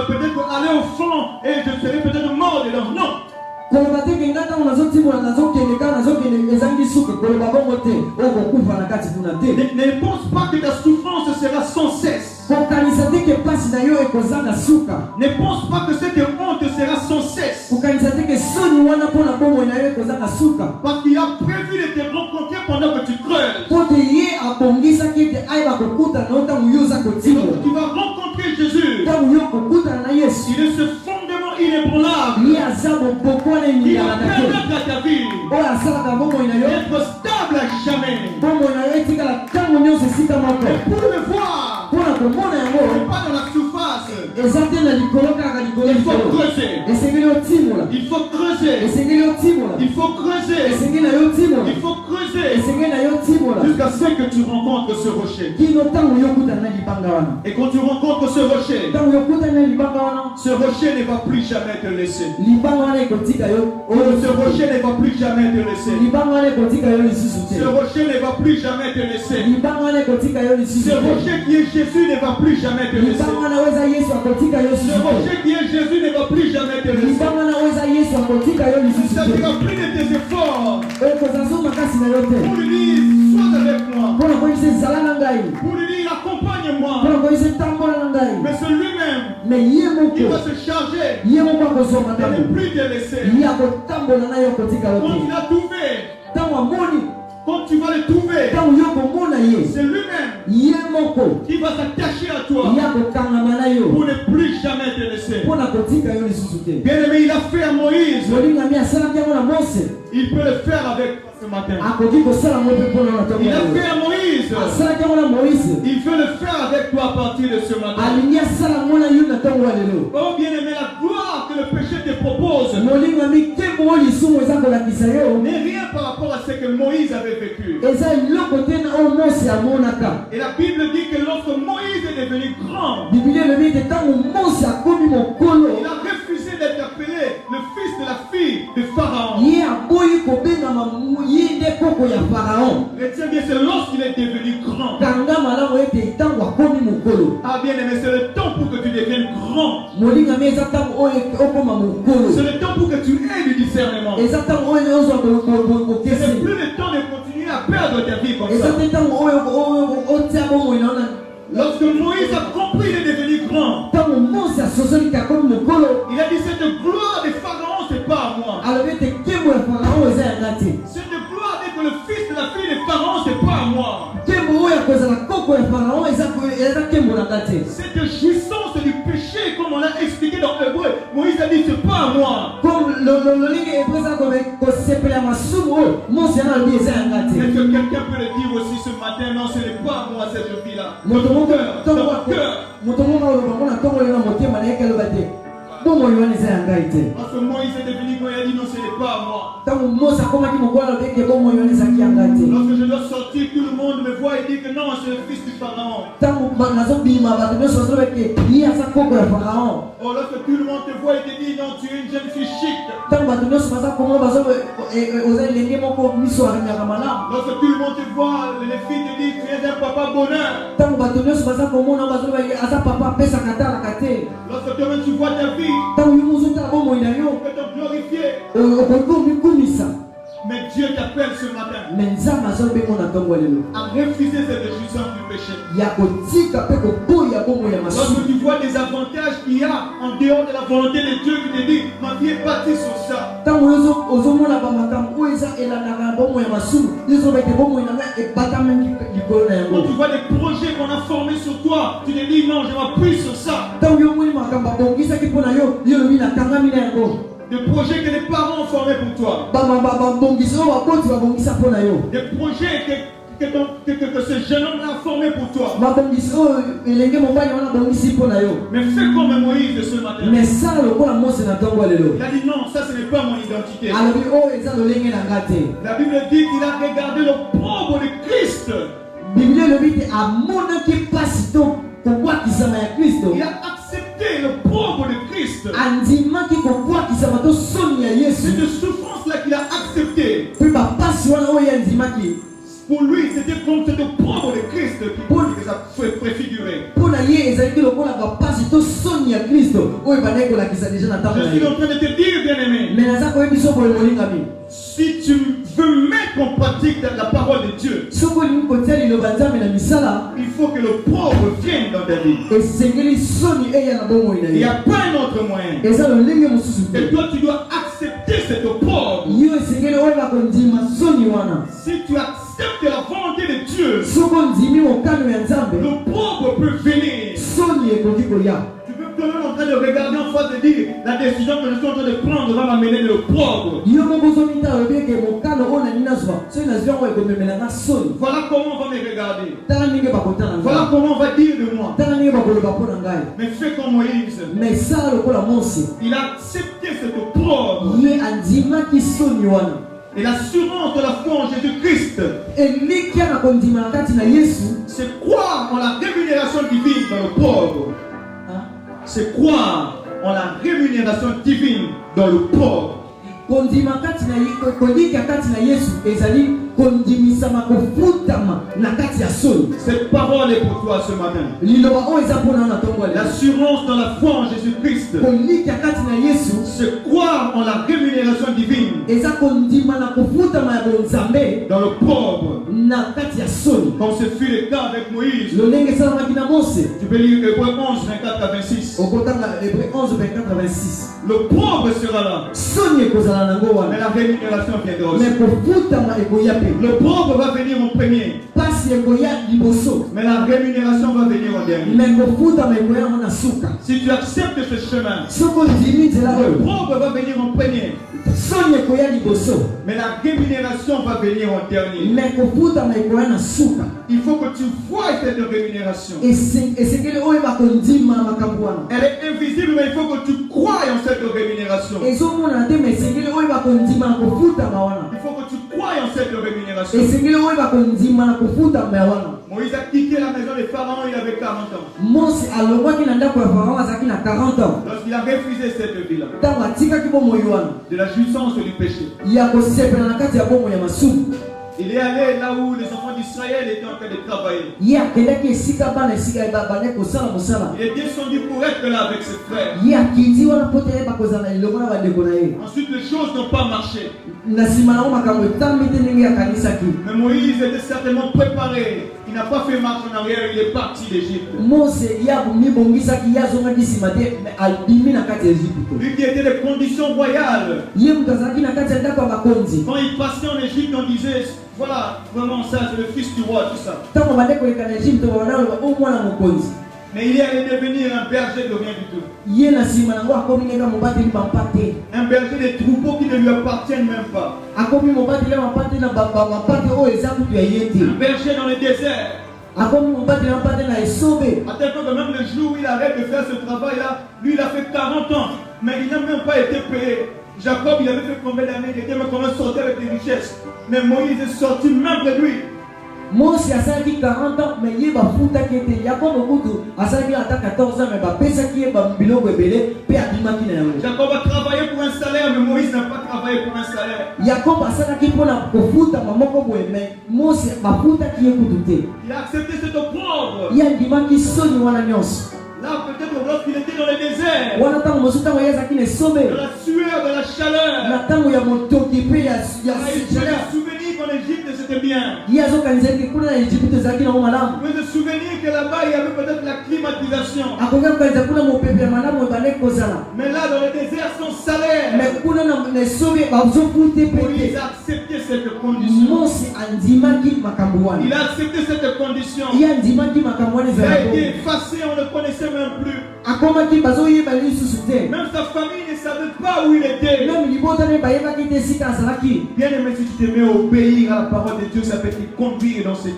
peut-être aller au fond et je serai peut-être mort dedans. Non. koloba te ke nga ntango nazotimola nazokende kaka nazokende ezangi suka koloba bongo te okokufa na kati kuna te Ne pense pas que ta souffrance sera sans cesse. kokanisa te ke pasi na yo ekozanga suka Ne pense pas que cette honte sera sans cesse. kokanisa te ke soni wana mpo na bomoi na yo ekozanga suka Parce qu'il a prévu de te rencontrer pendant que tu creuses. mpo te ye abongisaki ete ayeba kokutana na yo ntango yo oza kotimola Donc tu vas rencontrer Jésus. ntango yo kokutana na yesu Il est ce fondement inébranlable ye aza moboko wana qui va emiyaka te permettre à ta vie oyo asalaka bomoi na yo d'être stable à jamais. bomoi na yo etikala ntango nyonso esika moko Pour le voir, mpo na komona yango pas dans la surface. eza te na likolo kaka likolo Il faut likolo creuser. esengeli otimola Il faut creuser. esengeli otimola Il faut creuser. esengeli na yo timola Il faut creuser esengeli na yo timola jusqu'à ce que tu rencontres ce rocher. kino ntango yo okutana na libanga wana Et quand tu rencontres ce rocher, ntango yo okutana na libanga wana ce rocher ne va plus jamais te laisser. libanga wana ekotika yo Ce rocher ne va plus jamais te laisser. libanga wana ekotika yo lisusu te Ce rocher ne va plus jamais te laisser. libanga wana ekotika yo lisusu Ce te rocher qui est Jésus ne va plus jamais te laisser. libanga wana oyo eza yesu akotika yo Ce lisusu te rocher qui est Jésus ne va plus jamais te laisser. libanga wana oyo eza yesu akotika yo Il lisusu te s'agira plus de tes efforts oyo kozala so makasi na yo te pour lui dire sois avec moi, mpo na koyebisa ezala na ngai pour lui dire accompagne-moi. mpo na koyebisa tambola na ngai Mais c'est lui-même me ye qui moko va se charger ye moko akozonga de ne ntango plus te laisser. ye akotambola na yo kotika yo Quand te il a trouvé, ntango amoni quand tu vas le trouver, ntango yo komona ye c'est lui-même ye moko qui va s'attacher à toi ye akokangama na yo pour ne plus jamais te laisser. mpo na kotika yo lisusu te Bien-aimé, il a fait à Moïse. molingami asalaki yango na mose Il peut le faire avec toi ce matin. akoki kosala ngo mpe mpona na ntango Il a yango fait à Moïse. asalaki yango na moïse Il veut le faire avec toi à partir de ce matin. alingi asala ngo na yo na ntango ya lelo Oh bien-aimé, la gloire que le péché te propose molingami nkembo oyo lisumu eza kolakisa yo n'est rien par rapport à ce que Moïse avait vécu. eza eloko te na oyo mose amonaka Et la Bible dit que lorsque Moïse est devenu grand, biblia elobi ete ntango mose akomi mokolo il a refusé d'être appelé le fils de la fille de Pharaon. ye aboyi kobengama ye nde koko ya faraon Retiens bien, c'est lorsqu'il est devenu grand. kanga malamu ete ntango akomi mokolo Ah bien-aimé, c'est le temps pour que tu deviennes grand. molingami eza ntango oyo okoma mokolo C'est le temps pour que tu aies du discernement. eza ntango oyo ozwa Ce bokesi n'est plus le temps de continuer à perdre ta vie comme eza ça. te ntango oyo otia bomoi na ona Lorsque Moïse a compris, il est devenu grand. ntango mose asosoli ke akomi mokolo Il a dit, cette gloire de Pharaon, c'est pas à moi. alobi ete nkembo ya faraon eza yanga te Cette gloire d'être le fils de la fille de Pharaon, c'est pas à moi. nkembo oyo akozala koko ya faraon eza nkembo na nga te Cette jouissance du péché, comme on l'a expliqué dans Hébreu, Moïse a dit, c'est pas à moi. comme lolingi epo eza kosepela masumu oyo mose yana alobi eza yanga te Est-ce que quelqu'un peut le dire aussi ce matin? Non, ce n'est pas à moi cette vie-là. moto Dans moko ton cœur. moto moko aloba ngo na ntongo oyo na motema na ye kaloba te bomoi wana eza ya ngai te Parce que Moïse est devenu grand, il a dit, non, ce n'est pas à moi. ntango mose akomaki mokolo alobi ete bomoi wana ezalaki ya ngai te Lorsque je dois sortir, tout le monde me voit et dit que non, c'est le fils du Pharaon. ntango nazobima bato nyonso bazoloba ete ye aza koko ya faraon Oh, lorsque tout le monde te voit et te dit, non, tu es une jeune fille chic. ntango bato nyonso baza komona oza elenge moko miso aremiaka malamu Lorsque tout le monde te voit, les filles te disent, tu es un papa bonheur. ntango bato nyonso baza komona bazoloba aza papa apesaka talaka te Lorsque toi-même tu vois ta vie, ntango yo mozotala bomoi na on yo peut te glorifier. okoki omikumisa Mais Dieu t'a appelle ce matin mais nzambe azobengo na ntongo lelo à refuser cette jouissance du péché. ya kotika mpe koboya bomoi ya masumu. Lorsque tu vois des avantages qu'il y a en dehors de la volonté de Dieu qui te dit, ma vie est bâtie sur ça. ntango ozomona bamakambo oyo eza elandaka na bomoi ya masumu ezoba ete bomoi na ngai ebatamaki likolo na yango. Quand tu vois des projets qu'on a formés sur toi, tu te dis non, je m'appuie sur ça. ntango yo omoni makambo abongisaki mpo na yo yo lobi nakangami na yango. Des projets que les parents ont formés pour toi. babongisi oyo baboti babongisa mpo na yo. Des projets que ce jeune homme a formés pour toi. babongisi oyo elenge mobali wana abongisi mpo na yo. Mais fais comme Moïse ce matin. mais sala lokola mose na ntongo ya lelo. Il a dit non, ça ce n'est pas mon identité. alobi oyo eza lolenge na nga te. La Bible dit qu'il a regardé le pauvre de Christ. biblia elobi te amonaki mpasi to kobwakisama ya kristo. Il a accepté le pauvre de Christ. andimaki kobwakisama to soni ya yesu. Cette souffrance-là qu'il a acceptée. mpe bapasi wana oyo andimaki. Pour lui, c'était comme cette pauvre de Christ qui ça préfiguré. mpo na ye ezalaki lokola bapasi to soni ya kristo oyo bandaki kolakisa deja na ntango na Je suis ye. en train de te dire, bien-aimé, me naza koyebi soko oyo molingami. si tu veux mettre en pratique la parole de Dieu, soko olingi kotia liloba nzambe na misala il faut que le pauvre vienne dans ta vie. esengeli soni eya na bomoi na Il n'y ye. a pas un autre moyen. eza lolenge mosusu Et te. toi, tu dois accepter cette pauvre. yo esengeli oyeba kondima soni wana. Si tu acceptes la volonté de Dieu, soko ndimi mokano ya nzambe le pauvre peut venir. soni ekoki koya. Tu peux quand même en train de regarder en face de dire la décision que je suis en train de prendre va m'amener le pauvre. yo moko ozomita olobi eke mokano oyo nani nazwa soki nazwi yango ekomemelanga soni. Voilà comment on va me regarder. tala ndenge bakotala Voilà ngai. comment on va dire de moi. tala ndenge bakoloba mpo na ngai. Mais fais comme Moïse. mais sala lokola mose Il a accepté cette pauvre. ye andimaki soni wana. Et l'assurance de la foi en Jésus-Christ, elikia na kondima na kati na yesu. c'est croire en la rémunération divine dans le pauvre. C'est croire en la rémunération divine dans le pauvre. kondima kati na ye kolika kati na yesu ezali kondimisama kofutama na kati ya soni. Cette parole est pour toi ce matin. liloba oyo eza mpona na ntongo ya lelo. L'assurance dans la foi en Jésus-Christ, kolika kati na yesu c'est croire en la rémunération divine eza kondima na kofutama ya bonzambe dans le pauvre. na kati ya soni. Comme ce fut le cas avec Moïse. lolenge esalamaki na mose. Tu peux lire Hébreux 11, 24 à 26. okotanga hébreu 11 24 26. Le pauvre sera là, soni ekozala nango mais wana. la rémunération viendra aussi. me kofutama ekoya pe. Le pauvre va venir en premier, pasi ekoya liboso. mais la rémunération va venir en dernier. me kofutama ekoya yango na suka. Si tu acceptes ce chemin, soko ndimi nzela le oyo pauvre va venir en premier, soni ekoya liboso. mais la rémunération va venir en dernier. me kofutama ekoya na suka. Il faut que tu vois cette rémunération. esengeli oyo bakondima na makambo wana. Elle est invisible, mais il faut que tu crois en cette rémunération. ezomonana te me esengeli oyo bakondima na kofutama wana. Il faut que tu crois en cette rémunération. esengeli oyo bakondima na kofutama wana. Moïse a quitté la maison des pharaons, il avait 40 ans. mose alongwaki na ndako ya farao azalaki na 40 ans. Lorsqu'il a refusé cette vie-là, ntango atikaki bomoi wana de la jouissance du péché, ya kosepela na kati ya bomoi ya masumu. il est allé là où les enfants d'Israël étaient en train de travailler. ye akendaki esika bana esika bane kosala mosala. Il est descendu pour être là avec ses frères. ye akindi wana mpo te yeba kozala elongo na bandeko na ye. Ensuite, les choses n'ont pas marché. na nsima nango makambo etambi te ndenge akanisaki. Mais Moïse était certainement préparé. Il n'a pas fait marche en arrière, il est parti d'Égypte. mose ye amibongisaki ye azongaki nsima te me abimi na kati ya Ejipito. Lui qui était les conditions royales. ye moto azalaki na kati ya ndako ya bakonzi. Quand il passait en Égypte, on disait, voilà, vraiment ça, c'est le fils du roi, tout ça. ntango bande koleka na Ejipito babanda koloba o mwana mokonzi. Mais il est allé devenir un berger de rien du tout. ye na nsima nango akomi ngeka mobateli bampa te. Un berger des troupeaux qui ne lui appartiennent même pas. akomi mobateli ya mapa te na bampa te oyo eza kutu ya ye te. Un berger dans le désert. akomi mobateli ya mapa te na esobe. À tel point que même le jour où il arrête de faire ce travail-là, lui il a fait 40 ans, mais il n'a même pas été payé. Jacob, il avait fait combien d'années? Il était même comment sortir avec des richesses. Mais Moïse est sorti même de lui. mose asalaki 40 ans me ye bafutaki ete yakobo kutu asalaki ata 14 ans me bapesaki ye biloko ebele mpe abimaki na yango. Jacob a travaillé pour un salaire, mais Moïse n'a pas travaillé pour un salaire. yakobo asalaki mpona kofutama moko boye me mose bafutaki ye kutu te. Il a accepté cette pauvre. ye andimaki soni wana nyonso. Là, peut-être lorsqu'il était dans le désert, wana ntango mosusu ntango ye azalaki na esobe dans la sueur, de la chaleur, na ntango ya motoki mpe ya il a eu chaleur. des souvenirs bien. ye azokanisa ete kuna na Egypte ezalaki nango malamu. Vous vous souvenez que là-bas, il y avait peut-être la climatisation. akoki kokanisa kuna mopepe ya malamu ebandeki kozala. Mais là, dans le désert, sans salaire. mais kuna na esobe bazofute Moïse pete. a accepté cette condition. Mose andimaki makambo wana. Il a accepté cette condition. ye andimaki makambo wana Il a ezala été bongo. effacé, on ne le connaissait même plus. akomaki bazoyeba lisusu te. Même sa famille ne savait pas où il était. même libota ne bayebaki te esika azalaki. Bien aimé, si tu te mets à obéir à la parole de Dieu, ça peut te conduire dans ces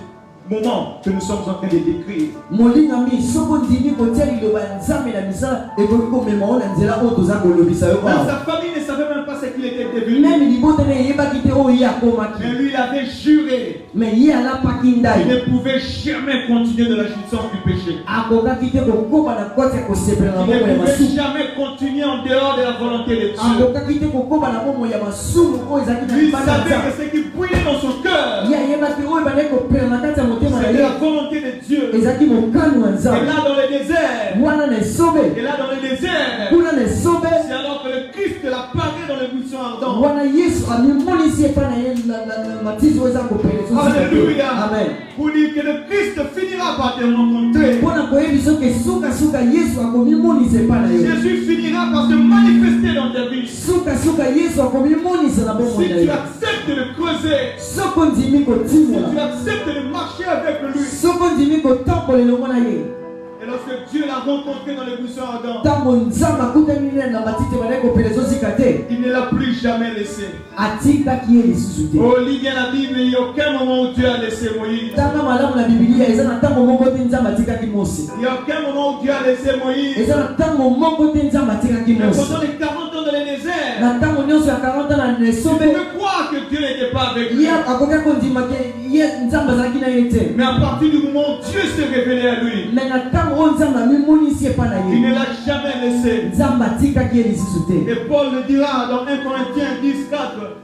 moments que nous sommes en train de décrire. molingami soko ndimi kotia liloba ya nzambe na misala ekoki komema o na nzela oyo toza kolobisa yo Même awa. sa famille ne savait même pas ce qu'il était devenu. même libota ne eyebaki te oyo ye akomaki. Mais lui, il avait juré. mais ye alapaki Il ndai. ne pouvait jamais continuer de la jouissance du péché. akokaki te kokóma na koti ya kosepela na Il bomoi ya ne pouvait masumu. jamais continuer en dehors de la volonté de Dieu. akokaki te kokóma na bomoi ya masumu oyo ezalaki na Lui libanda ya savait que nzambe. ce qui brûlait dans son cœur, ye ayebaki oyo ebandaki kopela na kati ya motema na c'était ye la volonté de Dieu. ezalaki mokano ya Et nzambe. là, dans le désert, wana na esobe et là, dans le désert, kuna na esobe c'est alors que le Christ l'apparaît dans le buisson ardent. wana yesu amimonisi epai na ye na matiti oyo eza kopele Alléluia. amen. Pour dire que le Christ finira par te rencontrer. mpona koyebi soki sukasuka yesu akomimonisa epai na yo. Jésus finira par se manifester dans ta vie. sukasuka yesu akomimonisa na bomoi Si na tu yo. acceptes de le creuser, soko ndimi si tu kotimola acceptes de marcher avec lui, soko ndimi kotambola elongo na ye. et lorsque Dieu l'a rencontré dans le buisson ardent, ntango nzambe akutani ne na matiti ebandaki kopela ezozika te il ne l'a plus jamais laissé. atikaki ye lisusu te. Oh, lis bien la Bible, il n'y a aucun moment où Dieu a laissé Moïse. tanga malamu na bibilia eza na ntango moko te nzambe atikaki mose. Il n'y a aucun moment où Dieu a laissé Moïse. eza na ntango moko te nzambe atikaki Mais mose. pendant les 40 ans dans le désert, na ntango nyonso ya 40 na tu esobe peux croire que Dieu n'était pas avec lui. ye akoki kondima ke ye nzambe azalaki na ye te. Mais à partir du moment où Dieu s'est révélé à lui, me na ntango oyo nzambe amimonisi epai na il ne ye l'a jamais laissé. nzambe atikaki ye lisusu te. Et Paul le dira dans 1 Corinthiens 10, 4,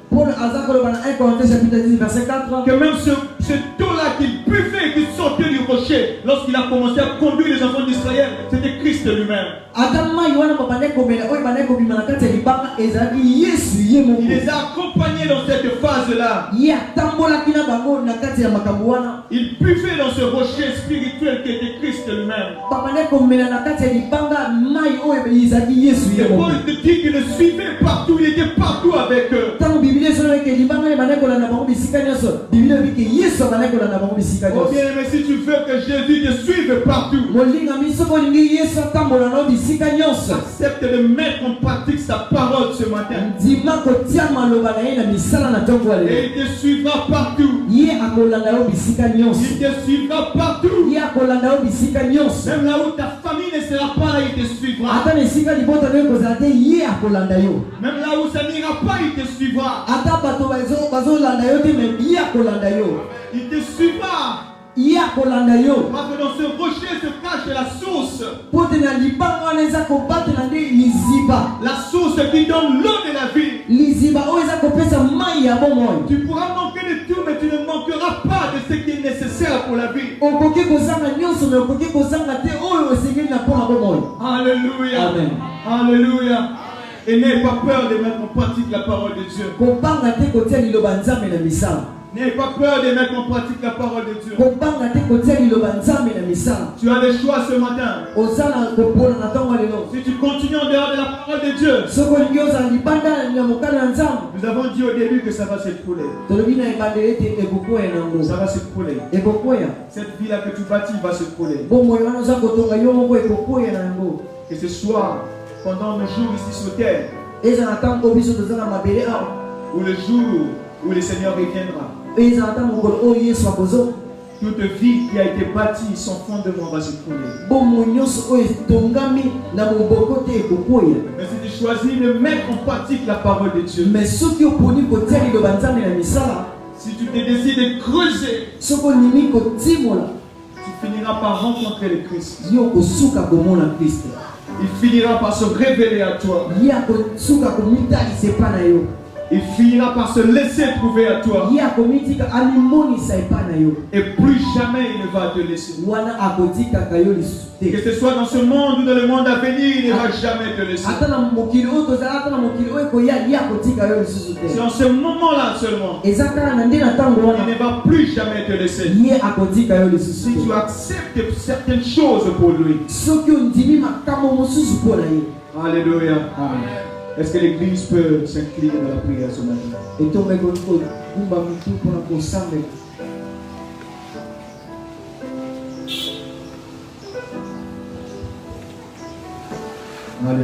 paul aza koloba na 1 Corinthiens chapitre 10 verset 4 que même ce taux-là qu'il buvait, qu'il sortait du rocher, lorsqu'il a commencé à conduire les enfants d'Israël, c'était Christ lui-même. ata mai wana babandaki komela oyo ebandaki kobima na kati ya libanga ezalaki yesu ye moko. Il les a accompagnés dans cette phase-là. ye atambolaki na bango na kati ya makambo wana. Il buvait dans ce rocher spirituel qui était Christ lui-même. babandaki komela na kati ya libanga mai oyo ezalaki yesu Et ye moko. Paul te dit qu'il le suivait partout, il était partout avec eux. ntango bibilia esolobaki ke libanga ebandaki kolanda bango bisika nyonso bibilia elobi ke yesu abandaki kolanda bango bisika Oh nyonso. bien, mais si tu veux que Jésus te suive partout, molingami soki olingi yesu atambola no bisika nyonso accepte de mettre en pratique sa parole ce matin. ndima kotia maloba na ye na misala na ntongo ya lelo. Et il te suivra partout. ye akolanda yo bisika nyonso. Il te suivra partout. ye akolanda yo bisika nyonso. Même là où ta famille ne sera pas là, il te suivra. ata na esika libota no ekozala te ye akolanda yo. Même là où ça n'ira pas, il te suivra. ata bato bazolanda yo te me ye akolanda yo. Il te suivra. ye akolanda yo. Parce que dans ce rocher se cache la source. po te na libanga wana eza kobatela nde liziba. La source qui donne l'eau de la vie. liziba oyo eza kopesa mai ya bomoi. Tu pourras manquer de tout, mais tu ne manqueras pas de ce qui est nécessaire pour la vie. okoki kozanga nyonso me okoki kozanga te oyo esengeli na mpo na bomoi. Alléluia. Amen. Alléluia. Et n'ayez pas peur de mettre en pratique la parole de Dieu. kobanga te kotia liloba nzambe na misala. N'ayez pas peur de mettre en pratique la parole de Dieu. kobanga te kotia liloba nzambe na misala. Tu as le choix ce matin. ozala kopona na ntongo ya lelo. Si tu continues en dehors de la parole de Dieu, soki olingi ozala libanda na mokano ya nzambe. nous avons dit au début que ça va s'écrouler. tolobi na ebandeli ete ekokwea nango. Ça va s'écrouler. ekokwea. Cette vie-là que tu bâtis va s'écrouler. bomoi wana oza kotonga yo moko ekokwea na yango. Que ce soit pendant nos jours ici sur terre, eza na ntango biso toza na mabele awa. ou le jour où le Seigneur reviendra. eza na ntango mokolo oyo yesu akozoka. Toute vie qui a été bâtie, son fondement va s'écrouler. bomoi nyonso oyo etongami na moboko te ekokwea. Mais si tu choisis de mettre en pratique la parole de Dieu, me soki oponi kotia liloba nzambe na misala. si tu te décides de creuser, soki olimi kotimola. tu finiras par rencontrer le Christ. yo kosuka komona kristo. Il finira par se révéler à toi. ye akosuka komitalisa epai na yo. il finira par se laisser trouver à toi. ye akomitika alimonisa epai na yo Et plus jamais il ne va te laisser. wana akotikaka yo lisusu te Que ce soit dans ce monde ou dans le monde à venir, il ne va jamais te laisser. ata na mokili oyo tozala ata na mokili oyo ekoya ye akotika yo lisusu C'est te en ce moment-là seulement. eza kaka na nde na ntango Il wana ne va plus jamais te laisser. ye akotika yo lisusu Si tu te acceptes certaines choses pour lui. soki ondimi makambo mosusu mpo na ye. Alléluia. Est-ce que l'église peut s'incliner dans la prière ce matin? etombe kokumba mutu mpona kosambela